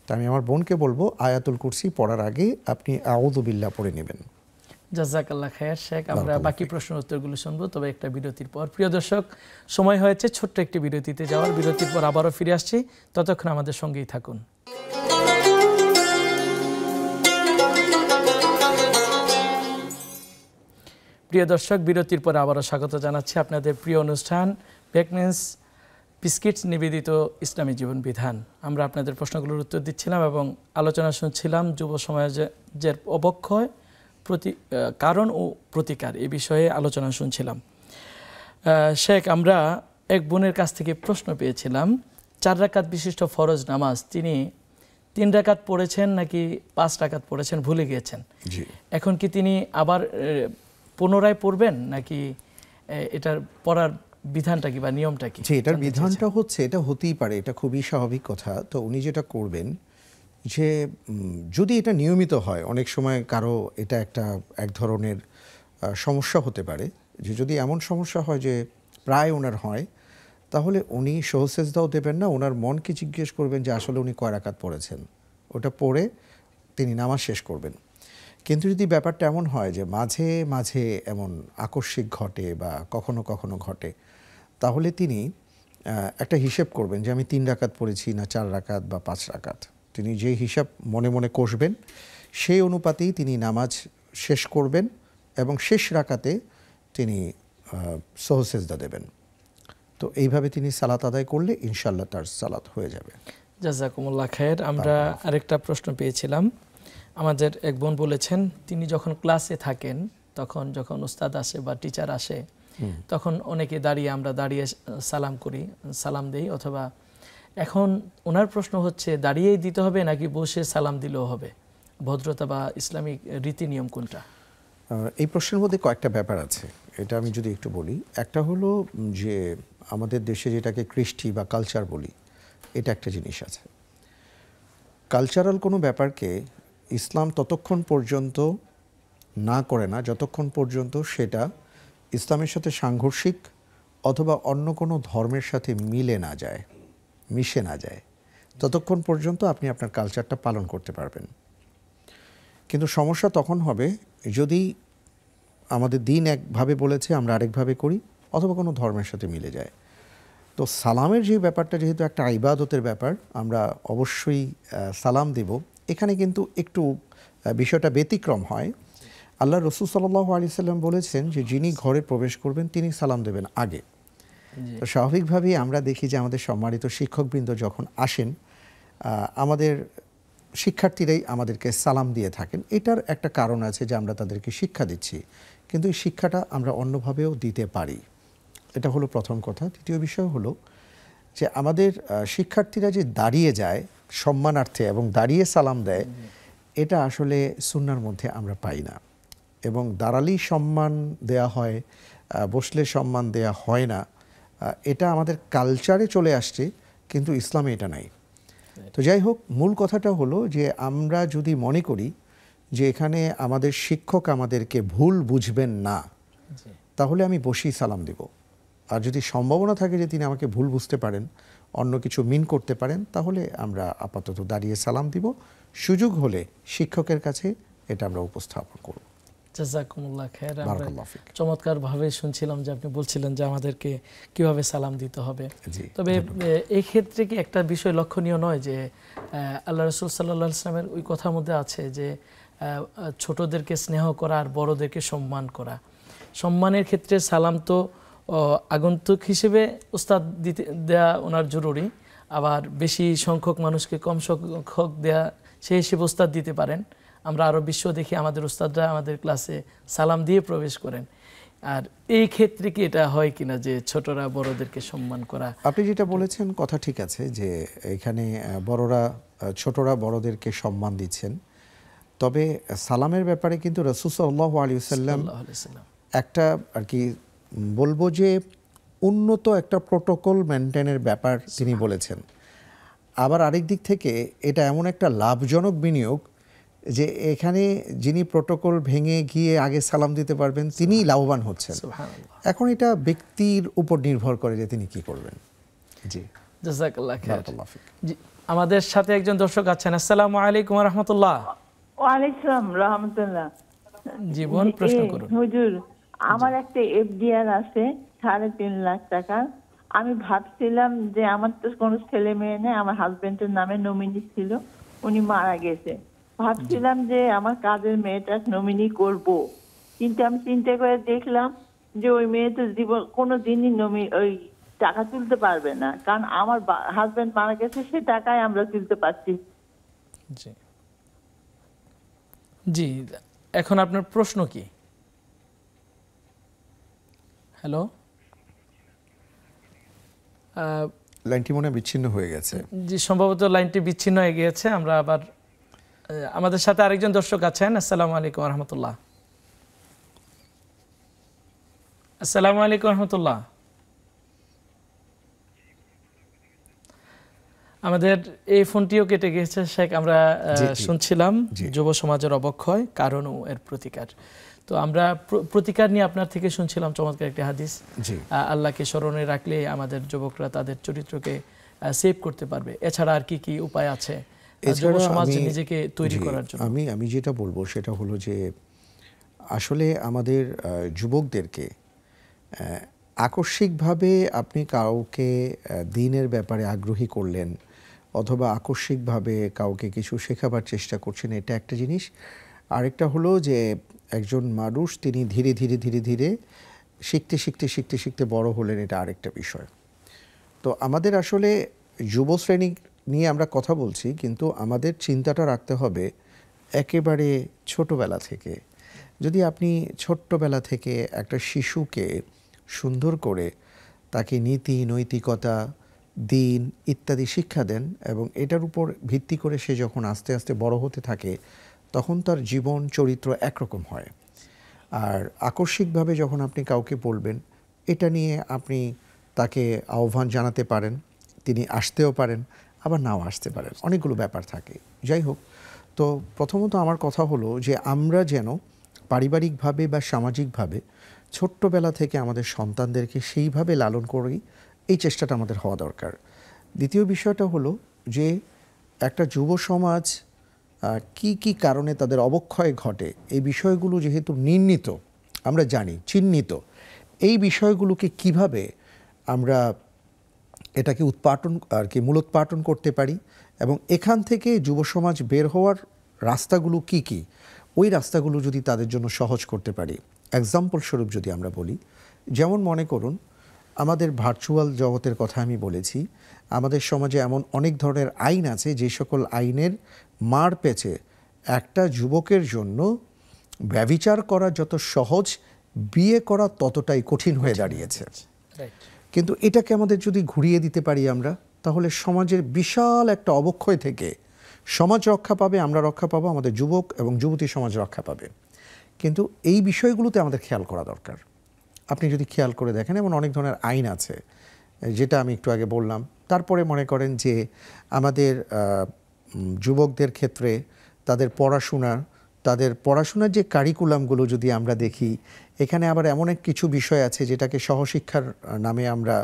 তা আমি আমার বোনকে বলবো আয়াতুল কুরসি পড়ার আগে আপনি আউযু বিল্লাহ পড়ে নেবেন। জাযাকাল্লাহ খায়ের শেখ। আমরা বাকি প্রশ্নের উত্তরগুলো শুনবো, তবে একটা বিরতির পর। প্রিয় দর্শক, সময় হয়েছে ছোট্ট একটি বিরতিতে যাওয়ার। বিরতির পর আবারও ফিরে আসছি, ততক্ষণ আমাদের সঙ্গেই থাকুন। প্রিয় দর্শক, বিরতির পর আবারও স্বাগত জানাচ্ছি আপনাদের প্রিয় অনুষ্ঠান বেকনেস বিস্কিটস নিবেদিত ইসলামী জীবন বিধান। আমরা আপনাদের প্রশ্নগুলোর উত্তর দিচ্ছিলাম এবং আলোচনা শুনছিলাম যুব সমাজের অবক্ষয়, কারণ ও প্রতিকার, এই বিষয়ে আলোচনা শুনছিলাম। শেখ, আমরা এক বোনের কাছ থেকে প্রশ্ন পেয়েছিলাম, 4 রাকাত বিশিষ্ট ফরজ নামাজ তিনি 3 রাকাত পড়েছেন নাকি 5 রাকাত পড়েছেন ভুলে গিয়েছেন। এখন কি তিনি আবার পুনরায় পড়বেন নাকি এটার পড়ার বিধানটা কি বা নিয়মটা কি? এটার বিধানটা হচ্ছে, এটা হতেই পারে, এটা খুবই স্বাভাবিক কথা। তো উনি যেটা করবেন যে যদি এটা নিয়মিত হয়, অনেক সময় কারো এটা এক ধরনের সমস্যা হতে পারে, যে যদি এমন সমস্যা হয় যে প্রায় ওনার হয়, তাহলে উনি সহজসেজদাও দেবেন না, ওনার মনকে জিজ্ঞেস করবেন যে আসলে উনি কয় রাকাত পড়েছেন, ওটা পড়ে তিনি নামাজ শেষ করবেন। কিন্তু যদি ব্যাপারটা এমন হয় যে মাঝে মাঝে এমন আকস্মিক ঘটে বা কখনো কখনো ঘটে, তাহলে তিনি একটা হিসেব করবেন যে আমি 3 রাকাত পড়েছি না 4 রাকাত বা 5 রাকাত। তিনি যে হিসাব মনে মনে কষবেন সেই অনুপাতেই তিনি নামাজ শেষ করবেন এবং শেষ রাকাতে তিনি সহসেজদা দেবেন। তো এইভাবে তিনি সালাত আদায় করলে ইনশাআল্লাহ তার সালাত হয়ে যাবে। জাযাকুমুল্লাহ খায়ের। আমরা আরেকটা প্রশ্ন পেয়েছিলাম। আমাদের এক বোন বলেছেন তিনি যখন ক্লাসে থাকেন তখন যখন উস্তাদ আসে বা টিচার আসে তখন অনেকে আমরা দাঁড়িয়ে সালাম করি, সালাম দেই, অথবা এখন ওনার প্রশ্ন হচ্ছে দাঁড়িয়েই দিতে হবে নাকি বসে সালাম দিলেও হবে, ভদ্রতা বা ইসলামিক রীতি নিয়ম কোনটা? এই প্রশ্নের মধ্যে কয়েকটা ব্যাপার আছে, এটা আমি যদি একটু বলি। একটা হলো যে আমাদের দেশে যেটাকে কৃষ্টি বা কালচার বলি, এটা একটা জিনিস আছে। কালচারাল কোনো ব্যাপারকে ইসলাম ততক্ষণ পর্যন্ত না করে না যতক্ষণ পর্যন্ত সেটা ইসলামের সাথে সাংঘর্ষিক অথবা অন্য কোনো ধর্মের সাথে মিলে না যায়, মিশে না যায়, ততক্ষণ পর্যন্ত আপনি আপনার কালচারটা পালন করতে পারবেন। কিন্তু সমস্যা তখন হবে যদি আমাদের দিন একভাবে বলেছে আমরা আরেকভাবে করি অথবা কোনো ধর্মের সাথে মিলে যায়। তো সালামের যে ব্যাপারটা যেহেতু একটা ইবাদতের ব্যাপার, আমরা অবশ্যই সালাম দেব। এখানে কিন্তু একটু বিষয়টা ব্যতিক্রম হয়। আল্লাহ রসুল সাল্লাল্লাহু আলাইহি সাল্লাম বলেছেন যে যিনি ঘরে প্রবেশ করবেন তিনি সালাম দেবেন আগে। তো স্বাভাবিকভাবেই আমরা দেখি যে আমাদের সম্মানিত শিক্ষকবৃন্দ যখন আসেন আমাদের শিক্ষার্থীরাই আমাদেরকে সালাম দিয়ে থাকেন। এটার একটা কারণ আছে যে আমরা তাদেরকে শিক্ষা দিচ্ছি, কিন্তু এই শিক্ষাটা আমরা অন্যভাবেও দিতে পারি। এটা হলো প্রথম কথা। দ্বিতীয় বিষয় হলো যে আমাদের শিক্ষার্থীরা যে দাঁড়িয়ে যায় সম্মানার্থে এবং দাঁড়িয়ে সালাম দেয়, এটা আসলে সুন্নাহর মধ্যে আমরা পাই না। এবং দাঁড়ালেই সম্মান দেয়া হয়, বসলে সম্মান দেয়া হয় না, এটা আমাদের কালচারে চলে আসছে, কিন্তু ইসলামে এটা নাই। তো যাই হোক, মূল কথাটা হলো যে আমরা যদি মনে করি যে এখানে আমাদের শিক্ষক আমাদেরকে ভুল বুঝবেন না, তাহলে আমি বসেই সালাম দেব। আর যদি সম্ভাবনা থাকে যে তিনি আমাকে ভুল বুঝতে পারেন, অন্য কিছু মিন করতে পারেন, তাহলে আমরা আপাতত দাঁড়িয়ে সালাম দিব। সুযোগ হলে শিক্ষকের কাছে এটা আমরা উপস্থাপন করব। জাযাকুমুল্লাহ খায়ের। আমরা চমৎকারভাবে শুনছিলাম যে আপনি বলছিলেন যে আমাদেরকে কিভাবে সালাম দিতে হবে। তবে এই ক্ষেত্রে কি একটা বিষয় লক্ষণীয় নয় যে আল্লাহ রাসূল সাল্লাল্লাহু আলাইহি ওয়াসাল্লামের ওই কথার মধ্যে আছে যে ছোটদেরকে স্নেহ করা আর বড়দেরকে সম্মান করা। সম্মানের ক্ষেত্রে সালাম তো আগন্তুক হিসেবে উস্তাদ দেয়া ওনার জরুরি, আবার বেশি সংখ্যক মানুষকে কম সংখ্যক দেয়া সেই হিসেবে উস্তাদ দিতে পারেন। আমরা আরও বিশ্ব দেখি আমাদের উস্তাদরা আমাদের ক্লাসে সালাম দিয়ে প্রবেশ করেন। আর এই ক্ষেত্রে কি এটা হয় কিনা যে ছোটরা বড়দেরকে সম্মান করা? আপনি যেটা বলেছেন কথা ঠিক আছে যে এখানে ছোটরা বড়দেরকে সম্মান দিচ্ছেন। তবে সালামের ব্যাপারে কিন্তু রাসূল সাল্লাল্লাহু আলাইহি ওয়াসাল্লাম একটা আর কি বলবো যে উন্নত একটা প্রোটোকল মেনটেনের ব্যাপার তিনি বলেছেন। আবার আরেক দিক থেকে এটা এমন একটা লাভজনক বিনিয়োগ যে এখানে যিনি প্রোটোকল ভেঙে গিয়ে আগে সালাম দিতে পারবেন তিনি লাভবান হচ্ছেন। এখন এটা ব্যক্তির উপর নির্ভর করে যে তিনি কি করবেন। জি, জাযাকাল্লাহ খাইর। জি, আমাদের সাথে একজন দর্শক আছেন। আসসালামু আলাইকুম ওয়া রাহমাতুল্লাহ। ওয়া আলাইকুম আসসালাম রাহমাতুল্লাহ। জীবন প্রশ্ন করুন। হুজুর, আমার একটা এফডিআর আছে 3.5 লাখ টাকা। আমি ভাবছিলাম যে আমার তো কোনো ছেলে মেয়ে নেই, আমার হাজবেন্ডের নামে নমিনি ছিল, উনি মারা গেছে। ভাবছিলাম যে আমার কাজের মেয়েটা নমিনি করব, কিন্তু আমি চিন্তা করে দেখলাম যে ওই মেয়ে তো জীবন কোনো দিনই ওই টাকা তুলতে পারবে না, কারণ আমার হাজবেন্ড মারা গেছে, সে টাকায় আমরা তুলতে পারছি। জি জি, এখন আপনার প্রশ্ন কি? হ্যালো, লাইনটি মনে বিচ্ছিন্ন হয়ে গেছে। জি, সম্ভবত লাইনটি বিচ্ছিন্ন হয়ে গিয়েছে। আমরা আবার আমাদের সাথে আরেকজন দর্শক আছেন। আসসালামু আলাইকুম ওয়া রাহমাতুল্লাহ। আসসালামু আলাইকুম ওয়া রাহমাতুল্লাহ। আমাদের এই ফোনটিও কেটে গিয়েছে শেখ। আমরা শুনছিলাম যুব সমাজের অবক্ষয় কারণ ও এর প্রতিকার। তো আমরা প্রতিকার নিয়ে আপনার থেকে শুনছিলাম চমৎকার একটি হাদিস। আল্লাহকে স্মরণে রাখলে আমাদের যুবকরা তাদের চরিত্রকে সেভ করতে পারবে। এছাড়া আর কি কি উপায় আছে যুব সমাজ নিজেকে তৈরি করার জন্য? আমি যেটা বলবো সেটা হলো যে আসলে আমাদের যুবকদেরকে আকস্মিকভাবে আপনি কাউকে দ্বীনের ব্যাপারে আগ্রহী করলেন অথবা আকস্মিকভাবে কাউকে কিছু শেখাবার চেষ্টা করছেন, এটা একটা জিনিস। আরেকটা হলো যে একজন মানুষ তিনি ধীরে ধীরে ধীরে ধীরে শিখতে শিখতে শিখতে শিখতে বড় হলেন, এটা আরেকটা বিষয়। তো আমাদের আসলে যুবশ্রেণী নিয়ে আমরা কথা বলছি, কিন্তু আমাদের চিন্তাটা রাখতে হবে একেবারে ছোটবেলা থেকে। যদি আপনি ছোট্টবেলা থেকে একটা শিশুকে সুন্দর করে তাকে নীতি, নৈতিকতা, দিন ইত্যাদি শিক্ষা দেন এবং এটার উপর ভিত্তি করে সে যখন আস্তে আস্তে বড় হতে থাকে, তখন তার জীবন চরিত্র একরকম হয়। আর আকস্মিকভাবে যখন আপনি কাউকে বলবেন, এটা নিয়ে আপনি তাকে আহ্বান জানাতে পারেন, তিনি আসতেও পারেন, আবার নাও আসতে পারেন, অনেকগুলো ব্যাপার থাকে। যাই হোক, তো প্রথমত আমার কথা হলো যে আমরা যেন পারিবারিকভাবে বা সামাজিকভাবে ছোট্টবেলা থেকে আমাদের সন্তানদেরকে সেইভাবে লালন করি, এই চেষ্টাটা আমাদের হওয়া দরকার। দ্বিতীয় বিষয়টা হলো যে একটা যুব সমাজ কি কি কারণে তাদের অবক্ষয় ঘটে, এই বিষয়গুলো যেহেতু নির্ণীত, আমরা জানি, চিহ্নিত, এই বিষয়গুলোকে কিভাবে আমরা এটাকে উৎপাটন আর কি মূলোৎপাটন করতে পারি এবং এখান থেকে যুব সমাজ বের হওয়ার রাস্তাগুলো কি কি, ওই রাস্তাগুলো যদি তাদের জন্য সহজ করতে পারি। এক্সাম্পল স্বরূপ যদি আমরা বলি, যেমন মনে করুন আমাদের ভার্চুয়াল জগতের কথা আমি বলেছি, আমাদের সমাজে এমন অনেক ধরনের আইন আছে যে সকল আইনের মার পেছে একটা যুবকের জন্য ব্যভিচার করা যত সহজ, বিয়ে করা ততটাই কঠিন হয়ে দাঁড়িয়েছে। কিন্তু এটাকে আমাদের যদি ঘুরিয়ে দিতে পারি আমরা, তাহলে সমাজের বিশাল একটা অবক্ষয় থেকে সমাজ রক্ষা পাবে, আমরা রক্ষা পাবো, আমাদের যুবক এবং যুবতী সমাজ রক্ষা পাবে। কিন্তু এই বিষয়গুলোতে আমাদের খেয়াল করা দরকার। আপনি যদি খেয়াল করে দেখেন, এমন অনেক ধরনের আইন আছে যেটা আমি একটু আগে বললাম। তারপরে মনে করেন যে আমাদের যুবকদের ক্ষেত্রে তাদের পড়াশোনার যে কারিকুলামগুলো যদি আমরা দেখি, এখানে আবার এমন এক কিছু বিষয় আছে যেটাকে সহশিক্ষার নামে আমরা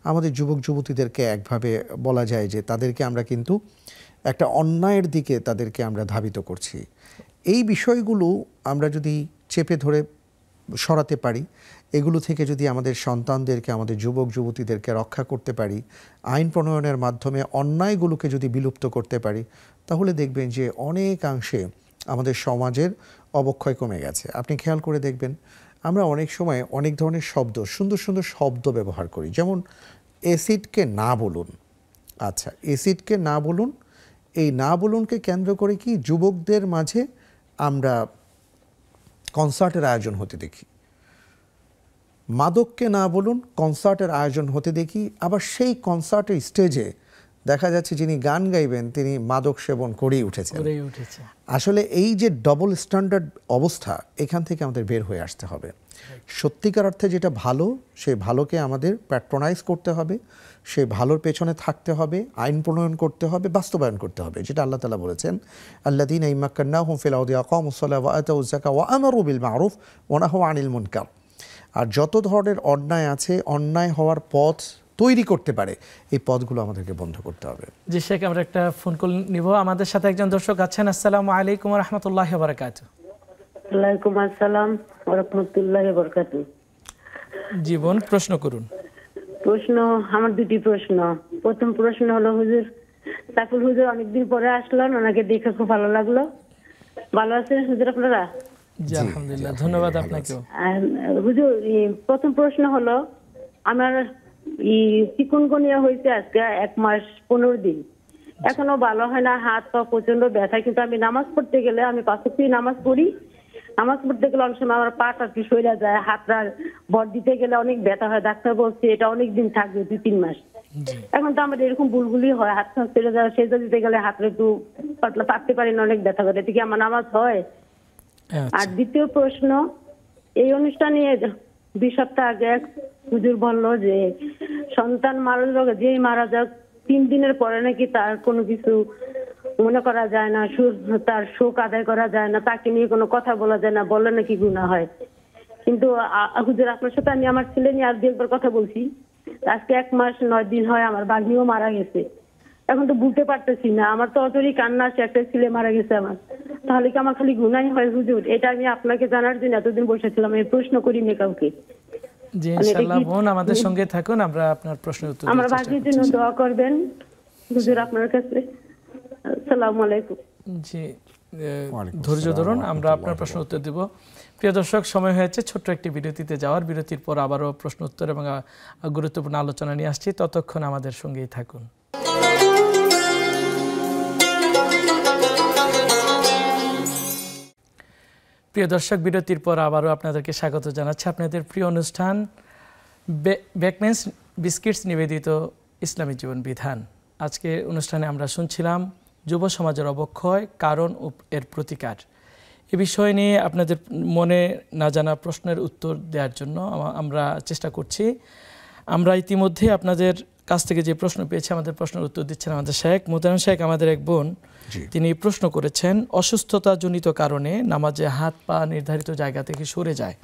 আমাদের যুবক যুবতীদেরকে একভাবে বলা যায় যে তাদেরকে আমরা কিন্তু একটা অন্যায়ের দিকে তাদেরকে আমরা ধাবিত করছি। এই বিষয়গুলো আমরা যদি চেপে ধরে সরাতে পারি, এগুলো থেকে যদি আমাদের সন্তানদেরকে, আমাদের যুবক যুবতীদেরকে রক্ষা করতে পারি, আইন প্রণয়নের মাধ্যমে অন্যায়গুলোকে যদি বিলুপ্ত করতে পারি, তাহলে দেখবেন যে অনেকাংশে আমাদের সমাজের অবক্ষয় কমে গেছে। আপনি খেয়াল করে দেখবেন আমরা অনেক সময় অনেক ধরনের শব্দ, সুন্দর সুন্দর শব্দ ব্যবহার করি, যেমন অ্যাসিডকে না বলুন। আচ্ছা, অ্যাসিডকে না বলুন, এই না বলুনকে কেন্দ্র করে কি যুবকদের মাঝে আমরা কনসার্টের আয়োজন হতে দেখি। মাদককে না বলুন, কনসার্টের আয়োজন হতে দেখি। আবার সেই কনসার্টের স্টেজে দেখা যাচ্ছে যিনি গান গাইবেন তিনি মাদক সেবন করেই উঠেছেন। আসলে এই যে ডবল স্ট্যান্ডার্ড অবস্থা, এখান থেকে আমাদের বের হয়ে আসতে হবে। সত্যিকার অর্থে যেটা ভালো, সেই ভালোকে আমাদের প্যাট্রোনাইজ করতে হবে, সেই ভালোর পেছনে থাকতে হবে, আইন প্রণয়ন করতে হবে, বাস্তবায়ন করতে হবে, যেটা আল্লাহ তাআলা বলেছেন, আল্লাযীনা ইম্মাক্কান্নাহুম ফিল আরদি আকামুস সালাতা ওয়া আতাউয যাকাতা ওয়া আমারু বিল মা'রুফ ওয়া নাহাউ আনিল মুনকার। আর যত ধরনের অন্যায় আছে, অন্যায় হওয়ার পথ তৈরি করতে পারে, এই পথগুলো আমাদেরকে বন্ধ করতে হবে। জি শেখ, আমরা একটা ফোন কল নিব। আমাদের সাথে একজন দর্শক আছেন। আসসালামু আলাইকুম ওয়া রাহমাতুল্লাহি ওয়া বারাকাতুহু। ওয়ালাইকুম আসসালাম ওয়া রাহমাতুল্লাহি ওয়া বারাকাতুহু। জীবন প্রশ্ন করুন। প্রশ্ন আমার দুটি প্রশ্ন। প্রথম প্রশ্ন হলো, হুজুর সাইফুল হুজুর অনেকদিন পরে আসলেন, ওনাকে দেখে খুব ভালো লাগলো। ভালো আছেন হুজুর আপনারা? জি আলহামদুলিল্লাহ, ধন্যবাদ আপনাকেও। হুজুর প্রথম প্রশ্ন হলো, আমার চিকুনগুনিয়া হয়েছে আজকে 1 মাস 15 দিন, এখনো ভালো হয় না, হাত পা প্রচন্ড ব্যথা। কিন্তু আমি নামাজ পড়তে গেলে, আমি 5 ওয়াক্ত নামাজ পড়ি, নামাজ পড়তে গেলে অনেক সময় আমার পাটা একটু সরে যায়, হাতটা ভর দিতে গেলে অনেক ব্যথা হয়। ডাক্তার বলছে এটা অনেক দিন থাকবে, 2-3 মাস। এখন তো আমাদের এরকম বুলবুলি হয়, হাত ছেড়ে যায়, সেজা দিতে গেলে হাতটা একটু পাতলা পাততে পারি না, অনেক ব্যথা করে। এটা কি আমার নামাজ হয়? আর দ্বিতীয় প্রশ্ন, এই অনুষ্ঠানে 2 সপ্তাহ আগে হুজুর বললো যে সন্তান মারা যাবে, যেই মারা যাক 3 দিনের পরে নাকি তার কোনো কিছু মনে করা যায় না, তার শোক আদায় করা যায় না, তাকে নিয়ে কোনো কথা বলা যায় না, বললে নাকি গুনাহ হয়। কিন্তু হুজুর আপনার সাথে আমি আমার ছেলে নিয়ে আর 2 একবার কথা বলছি, আজকে 1 মাস 9 দিন হয় আমার বাগনিও মারা গেছে। এখন তো বুঝতে পারতেছি না, আমার তো অতই কান্না আসে, একটা ছেলে মারা গেছে আমার, তাহলে কি আমার খালি গুনাহই হয় হুজুর? এটা আমি আপনাকে জানার জন্য এতদিন বসেছিলাম, এই প্রশ্ন করিনি কাউকে। জি ইনশাআল্লাহ বোন আমাদের সঙ্গে থাকুন, আমরা আপনার প্রশ্নের উত্তর আমার ভাগ্যের জন্য দোয়া করবেন। হুজুর আপনার কাছে। আসসালামু আলাইকুম। জি, ওয়ালাইকুম ধৈর্য আসসালাম ধরুন, ওয়া আমরা আপনার রাহমাতুল্লাহি প্রশ্ন উত্তর দেব। প্রিয় দর্শক, সময় হয়েছে ছোট্ট একটি বিরতিতে যাওয়ার। বিরতির পর আবারও প্রশ্ন উত্তর এবং গুরুত্বপূর্ণ আলোচনা নিয়ে আসছি, ততক্ষণ আমাদের সঙ্গেই থাকুন। প্রিয় দর্শক, বিরতির পর আবারও আপনাদেরকে স্বাগত জানাচ্ছি আপনাদের প্রিয় অনুষ্ঠান বেকমেন্স বিস্কিটস নিবেদিত ইসলামী জীবন বিধান। আজকে অনুষ্ঠানে আমরা শুনছিলাম যুব সমাজের অবক্ষয়, কারণ ও এর প্রতিকার। এ বিষয় নিয়ে আপনাদের মনে না জানা প্রশ্নের উত্তর দেওয়ার জন্য আমরা চেষ্টা করছি। আমরা ইতিমধ্যে আপনাদের কাছ থেকে যে প্রশ্ন পেয়েছি, আমাদের প্রশ্নের উত্তর দিচ্ছেন আমাদের শেখ মোহতারাম শেখ। আমাদের এক বোন, তিনি প্রশ্ন করেছেন, অসুস্থতাজনিত কারণে নামাজে হাত পা নির্ধারিত জায়গা থেকে সরে যায়,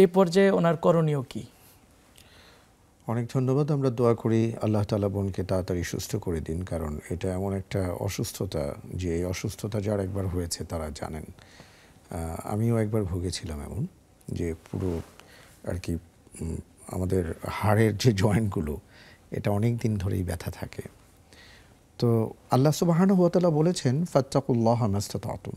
এ পর্যায়ে ওনার করণীয় কি? অনেক ধন্যবাদ। আমরা দোয়া করি আল্লাহ তাআলা বোনকে তাড়াতাড়ি সুস্থ করে দিন, কারণ এটা এমন একটা অসুস্থতা যে এই অসুস্থতা যার একবার হয়েছে তারা জানেন। আমিও একবার ভুগেছিলাম এমন, যে পুরো আর কি আমাদের হাড়ের যে জয়েন্টগুলো এটা অনেক দিন ধরেই ব্যথা থাকে। তো আল্লাহ সুবহানাহু ওয়া তাআলা বলেছেন, ফাত্তাকুল্লাহ মাস্তাতাতুম,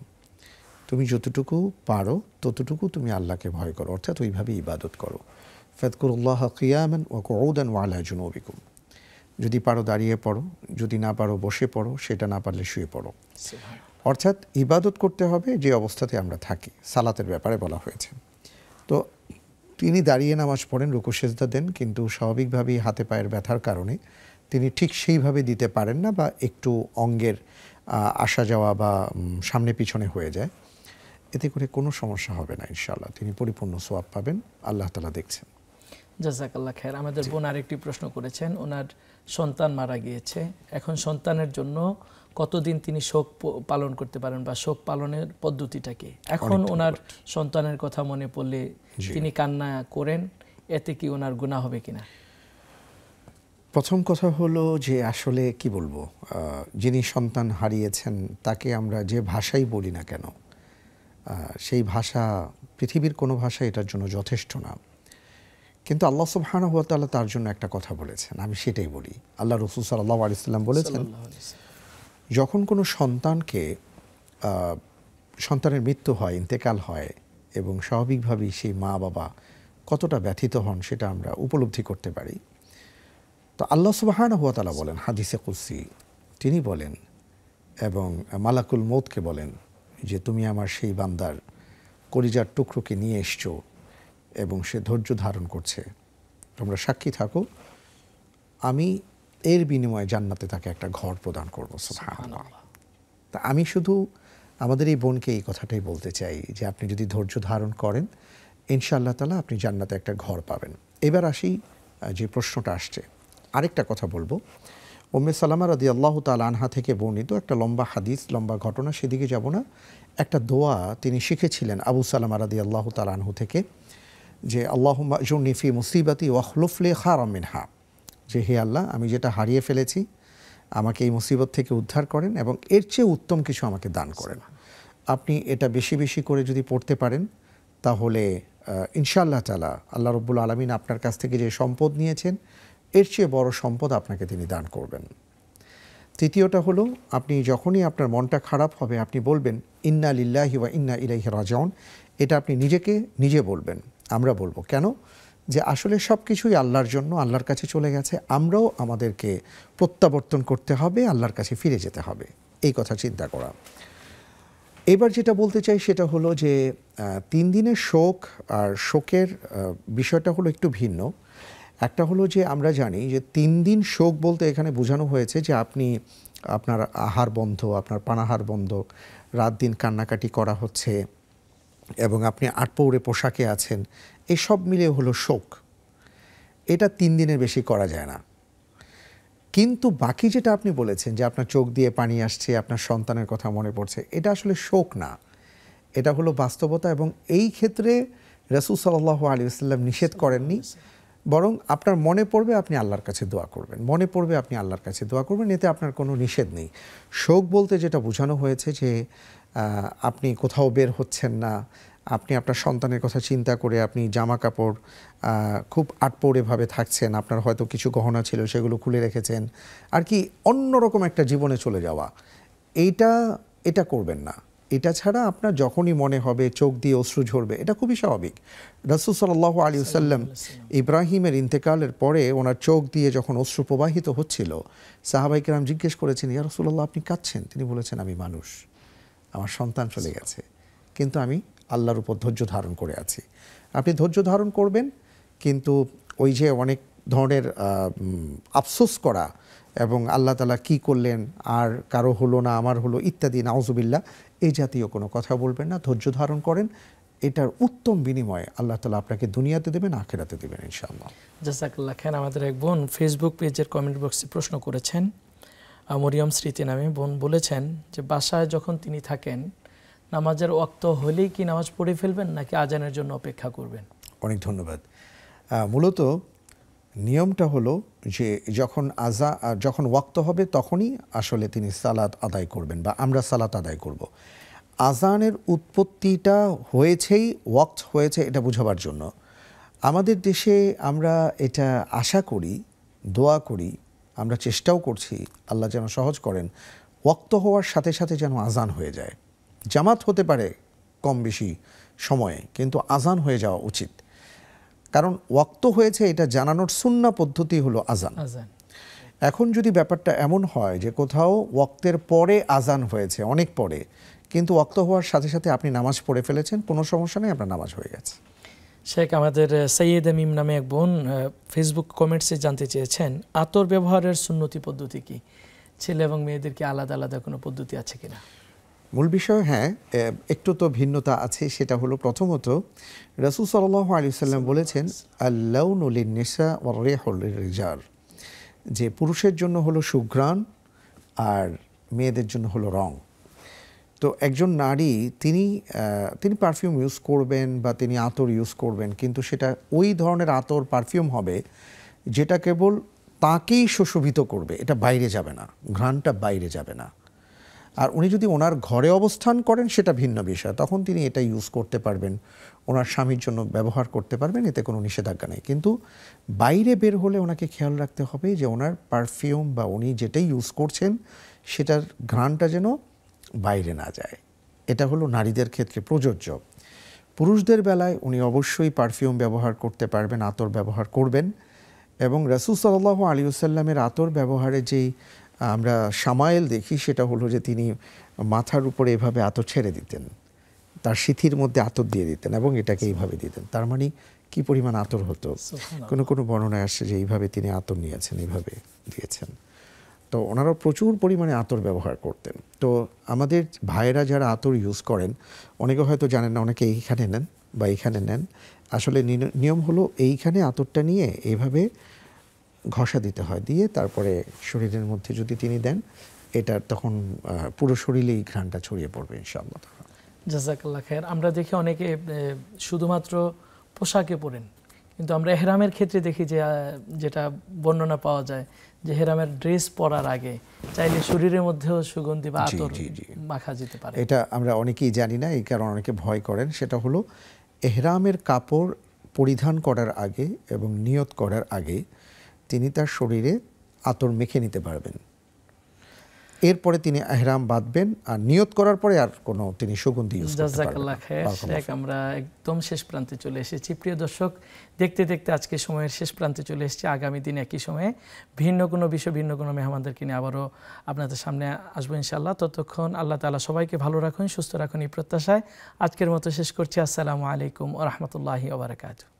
তুমি যতটুকু পারো ততটুকু তুমি আল্লাহকে ভয় করো, অর্থাৎ ওইভাবে ইবাদত করো। ফাযকুরুল্লাহ কিয়ামান ওয়া কুউদান ওয়া আলা জুনুবিকুম, যদি পারো দাঁড়িয়ে পড়ো, যদি না পারো বসে পড়ো, সেটা না পারলে শুয়ে পড়ো। অর্থাৎ ইবাদত করতে হবে যে অবস্থাতে আমরা থাকি। সালাতের ব্যাপারে বলা হয়েছে। তো তিনি দাঁড়িয়ে নামাজ পড়েন, রুকু সেজদা দেন, কিন্তু স্বাভাবিকভাবেই হাতে পায়ের ব্যথার কারণে তিনি ঠিক সেইভাবে দিতে পারেন না, বা একটু অঙ্গের আসা যাওয়া বা সামনে পিছনে হয়ে যায়। এতে করে কোনো সমস্যা হবে না ইনশাআল্লাহ, তিনি পরিপূর্ণ সওয়াব পাবেন, আল্লাহ তাআলা দেখছেন। জাযাকাল্লাহ খায়ের। আমাদের বোন আরেকটি প্রশ্ন করেছেন, ওনার সন্তান মারা গিয়েছে, এখন সন্তানের জন্য কতদিন তিনি শোক পালন করতে পারেন, বা শোক পালনের পদ্ধতিটা কি? এখন ওনার সন্তানের কথা মনে পড়লে তিনি কান্না করেন, এতে কি ওনার গুনাহ হবে কিনা? প্রথম কথা হলো যে আসলে কি বলবো, যিনি সন্তান হারিয়েছেন তাকে আমরা যে ভাষাই বলি না কেন, সেই ভাষা পৃথিবীর কোনো ভাষা এটার জন্য যথেষ্ট না। কিন্তু আল্লাহ সুবহানাহু ওয়া তাআলা তার জন্য একটা কথা বলেছেন, আমি সেটাই বলি। আল্লাহ রাসূল সাল্লাল্লাহু আলাইহি ওয়াসাল্লাম বলেছেন, যখন কোনো সন্তানের মৃত্যু হয়, ইন্তেকাল হয়, এবং স্বাভাবিকভাবেই সেই মা বাবা কতটা ব্যথিত হন সেটা আমরা উপলব্ধি করতে পারি। তো আল্লাহ সুবহানাহু ওয়া তাআলা বলেন হাদিসে কুদসি, তিনি বলেন এবং মালাকুল মউতকে বলেন যে তুমি আমার সেই বান্দার কলিজার টুকরোকে নিয়ে এসছো এবং সে ধৈর্য ধারণ করছে, তোমরা সাক্ষী থাকো, আমি এর বিনিময়ে জান্নাতে তাকে একটা ঘর প্রদান করবো। সুবহানাল্লাহ। তা আমি শুধু আমাদের এই বোনকে এই কথাটাই বলতে চাই যে আপনি যদি ধৈর্য ধারণ করেন, ইনশাআল্লাহ তাআলা আপনি জান্নাতে একটা ঘর পাবেন। এবার আসি যে প্রশ্নটা আসছে, আরেকটা কথা বলবো। উম্মে সালামা রাদিয়াল্লাহু তাআলা আনহা থেকে বর্ণিত একটা লম্বা হাদিস, লম্বা ঘটনা, সেদিকে যাব না। একটা দোয়া তিনি শিখেছিলেন আবু সালামা রাদিয়াল্লাহু তাআলা আনহু থেকে, যে আল্লাহুম্মা আজুরনি ফি মুসিবাতি ওয়াখলুফ লি খায়রাম মিনহা, যে হে আল্লাহ, আমি যেটা হারিয়ে ফেলেছি আমাকে এই মুসিবত থেকে উদ্ধার করেন এবং এর চেয়ে উত্তম কিছু আমাকে দান করেন। আপনি এটা বেশি বেশি করে যদি পড়তে পারেন, তাহলে ইনশাআল্লাহ তাআলা আল্লাহ রাব্বুল আলামিন আপনার কাছ থেকে যে সম্পদ নিয়েছেন এর চেয়ে বড় সম্পদ আপনাকে তিনি দান করবেন। তৃতীয়টা হলো, আপনি যখনই আপনার মনটা খারাপ হবে আপনি বলবেন ইন্না লিল্লাহি ওয়া ইন্না ইলাইহি রাজিউন। এটা আপনি নিজেকে নিজে বলবেন, আমরা বলবো। কেন? যে আসলে সব কিছুই আল্লাহর জন্য, আল্লাহর কাছে চলে গেছে, আমরাও আমাদেরকে প্রত্যাবর্তন করতে হবে, আল্লাহর কাছে ফিরে যেতে হবে, এই কথা চিন্তা করা। এবার যেটা বলতে চাই সেটা হলো যে 3 দিনের শোক আর শোকের বিষয়টা হলো একটু ভিন্ন। একটা হলো যে আমরা জানি যে 3 দিন শোক বলতে এখানে বোঝানো হয়েছে যে আপনি আপনার আহার বন্ধ, আপনার পানাহার বন্ধ, রাত দিন কান্নাকাটি করা হচ্ছে এবং আপনি আটপৌরে পোশাকে আছেন, এসব মিলে হলো শোক। এটা 3 দিনের বেশি করা যায় না। কিন্তু বাকি যেটা আপনি বলেছেন যে আপনার চোখ দিয়ে পানি আসছে, আপনার সন্তানের কথা মনে পড়ছে, এটা আসলে শোক না, এটা হলো বাস্তবতা। এবং এই ক্ষেত্রে রাসূল সাল্লাল্লাহু আলাইহি ওয়াসাল্লাম নিষেধ করেননি, বরং আপনার মনে পড়বে আপনি আল্লাহর কাছে দোয়া করবেন, মনে পড়বে আপনি আল্লাহর কাছে দোয়া করবেন, এতে আপনার কোনো নিষেধ নেই। শোক বলতে যেটা বোঝানো হয়েছে যে আপনি কোথাও বের হচ্ছেন না, আপনি আপনার সন্তানের কথা চিন্তা করে আপনি জামা কাপড় খুব আটপৌড়েভাবে থাকছেন, আপনার হয়তো কিছু গহনা ছিল সেগুলো খুলে রেখেছেন, আর কি অন্যরকম একটা জীবনে চলে যাওয়া, এটা করবেন না। এটা ছাড়া আপনার যখনই মনে হবে চোখ দিয়ে অশ্রু ঝরবে, এটা খুবই স্বাভাবিক। রাসূল সাল্লাল্লাহু আলাইহি ওয়াসাল্লাম ইব্রাহিমের ইন্তেকালের পরে ওনার চোখ দিয়ে যখন অশ্রু প্রবাহিত হচ্ছিল, সাহাবায়ে কেরাম জিজ্ঞেস করেছেন, ইয়া রাসূলুল্লাহ আপনি কাঁদছেন? তিনি বলেছেন, আমি মানুষ, আমার সন্তান চলে গেছে, কিন্তু আমি আল্লাহর উপর ধৈর্য ধারণ করে আছি। আপনি ধৈর্য ধারণ করবেন, কিন্তু ওই যে অনেক ধরনের আফসোস করা এবং আল্লাহ তাআলা কি করলেন, আর কারো হলো না আমার হলো ইত্যাদি, নাউজুবিল্লাহ, এই জাতীয় কোনো কথা বলবেন না। ধৈর্য ধারণ করেন, এটার উত্তম বিনিময়ে আল্লাহ তাআলা আপনাকে দুনিয়াতে দেবেন, আখিরাতে দেবেন ইনশাআল্লাহ। জাযাকাল্লাহ খান। আমাদের এক বোন ফেসবুক পেজের কমেন্ট বক্সে প্রশ্ন করেছেন, মরিয়ম স্মৃতি নামে বোন বলেছেন যে বাসায় যখন তিনি থাকেন নামাজের ওয়াক্ত হলেই কি নামাজ পড়ে ফেলবেন নাকি আজানের জন্য অপেক্ষা করবেন? অনেক ধন্যবাদ। মূলত নিয়মটা হলো যে যখন ওয়াক্ত হবে তখনই আসলে তিনি সালাত আদায় করবেন বা আমরা সালাত আদায় করব। আজানের উৎপত্তিটা হয়েছেই, ওয়াক্ত হয়েছে, এটা বোঝাবার জন্য আমাদের দেশে আমরা এটা আশা করি, দোয়া করি, আমরা চেষ্টাও করছি আল্লাহ যেন সহজ করেন, ওয়াক্ত হওয়ার সাথে সাথে যেন আজান হয়ে যায়। জামাত হতে পারে কম বেশি সময়ে, কিন্তু আজান হয়ে যাওয়া উচিত। কারণ ওয়াক্ত হয়েছে এটা জানানোর সুন্নাহ পদ্ধতি হলো আজান। এখন যদি ব্যাপারটা এমন হয় যে কোথাও ওয়াক্তের পরে আজান হয়েছে, অনেক পরে, কিন্তু ওয়াক্ত হওয়ার সাথে সাথে আপনি নামাজ পড়ে ফেলেছেন, কোনো সমস্যা নেই, আপনার নামাজ হয়ে গেছে। শেখ আমাদের সৈয়দ মিম নামে এক বোন ফেসবুক কমেন্টসে জানতে চেয়েছেন আতর ব্যবহারের সুন্নতি পদ্ধতি কি, ছেলে এবং মেয়েদের কি আলাদা আলাদা কোনো পদ্ধতি আছে কিনা? মূল বিষয় হ্যাঁ, একটু তো ভিন্নতা আছে। সেটা হলো প্রথমত রাসূল সাল্লাল্লাহু আলাইহি ওয়াসাল্লাম বলেছেন আল-লাউনু লিন-নিসা ওয়ার-রিহু লির-রিজাল, যে পুরুষের জন্য হলো সুঘ্রাণ আর মেয়েদের জন্য হলো রং। তো একজন নারী তিনি পারফিউম ইউজ করবেন বা তিনি আতর ইউজ করবেন, কিন্তু সেটা ওই ধরনের আতর পারফিউম হবে যেটা কেবল তাকেই সুশোভিত করবে, এটা বাইরে যাবে না, ঘ্রাণটা বাইরে যাবে না। আর উনি যদি ওনার ঘরে অবস্থান করেন সেটা ভিন্ন বিষয়, তখন তিনি এটা ইউজ করতে পারবেন, ওনার স্বামীর জন্য ব্যবহার করতে পারবেন, এতে কোনো নিষেধাজ্ঞা নেই। কিন্তু বাইরে বের হলে ওনাকে খেয়াল রাখতে হবে যে ওনার পারফিউম বা উনি যেটাই ইউজ করছেন সেটার ঘ্রাণটা যেন বাইরে না যায়। এটা হলো নারীদের ক্ষেত্রে প্রযোজ্য। পুরুষদের বেলায় উনি অবশ্যই পারফিউম ব্যবহার করতে পারবেন, আতর ব্যবহার করবেন। এবং রাসূল সাল্লাল্লাহু আলাইহি ওয়াসাল্লামের আতর ব্যবহারে যেই আমরা শামায়েল দেখি সেটা হলো যে তিনি মাথার উপরে এভাবে আতর ছেড়ে দিতেন, তার সিথির মধ্যে আতর দিয়ে দিতেন এবং এটাকে এইভাবে দিতেন। তার মানে কি পরিমাণ আতর হতো। কোনো বর্ণনায় আসছে যে এইভাবে তিনি আতর নিয়েছেন, এইভাবে দিয়েছেন। তো ওনারা প্রচুর পরিমাণে আতর ব্যবহার করতেন। তো আমাদের ভাইয়েরা যারা আতর ইউজ করেন, অনেকে হয়তো জানেন না, অনেকে এইখানে নেন বা এইখানে নেন। আসলে নিয়ম হলো এইখানে আতরটা নিয়ে এইভাবে ঘষা দিতে হয়, দিয়ে তারপরে শরীরের মধ্যে যদি তিনি দেন, এটা তখন পুরো শরীরেই ঘ্রাণটা ছড়িয়ে পড়বে ইনশাআল্লাহ। জাযাকাল্লাহ খায়ের। আমরা দেখি অনেকে শুধুমাত্র পোশাকে পরেন, কিন্তু আমরা এহরামের ক্ষেত্রে দেখি যে যেটা বর্ণনা পাওয়া যায় যে এহরামের ড্রেস পরার আগে চাইলে শরীরের মধ্যেও সুগন্ধি বা আতর মাখা যেতে পারে। এটা আমরা অনেকেই জানি না, এই কারণে অনেকে ভয় করেন। সেটা হলো এহরামের কাপড় পরিধান করার আগে এবং নিয়ত করার আগে তিনি তার শরীরে আতর মেখে নিতে পারবেন। এরপরে তিনি এহরাম বাঁধবেন, আর নিয়ত করার পরে আর কোনো তিনি সুগন্ধি ইউজ করতে পারবেন। জাযাকাল্লাহ খায়ের। শেখ আমরা একদম শেষ প্রান্তে চলে এসেছি। প্রিয় দর্শক, দেখতে দেখতে আজকে সময়ের শেষ প্রান্তে চলে এসেছি। আগামী দিন একই সময়ে ভিন্ন কোনো বিষয়, ভিন্ন কোনো মেহমানদেরকে নিয়ে আবারও আপনাদের সামনে আসবো ইনশাআল্লাহ। ততক্ষণ আল্লাহ তাআলা সবাইকে ভালো রাখুন, সুস্থ রাখুন, এই প্রত্যাশায় আজকের মতো শেষ করছি। আসসালামু আলাইকুম ওয়া রাহমাতুল্লাহি ওয়া বারাকাতুহু।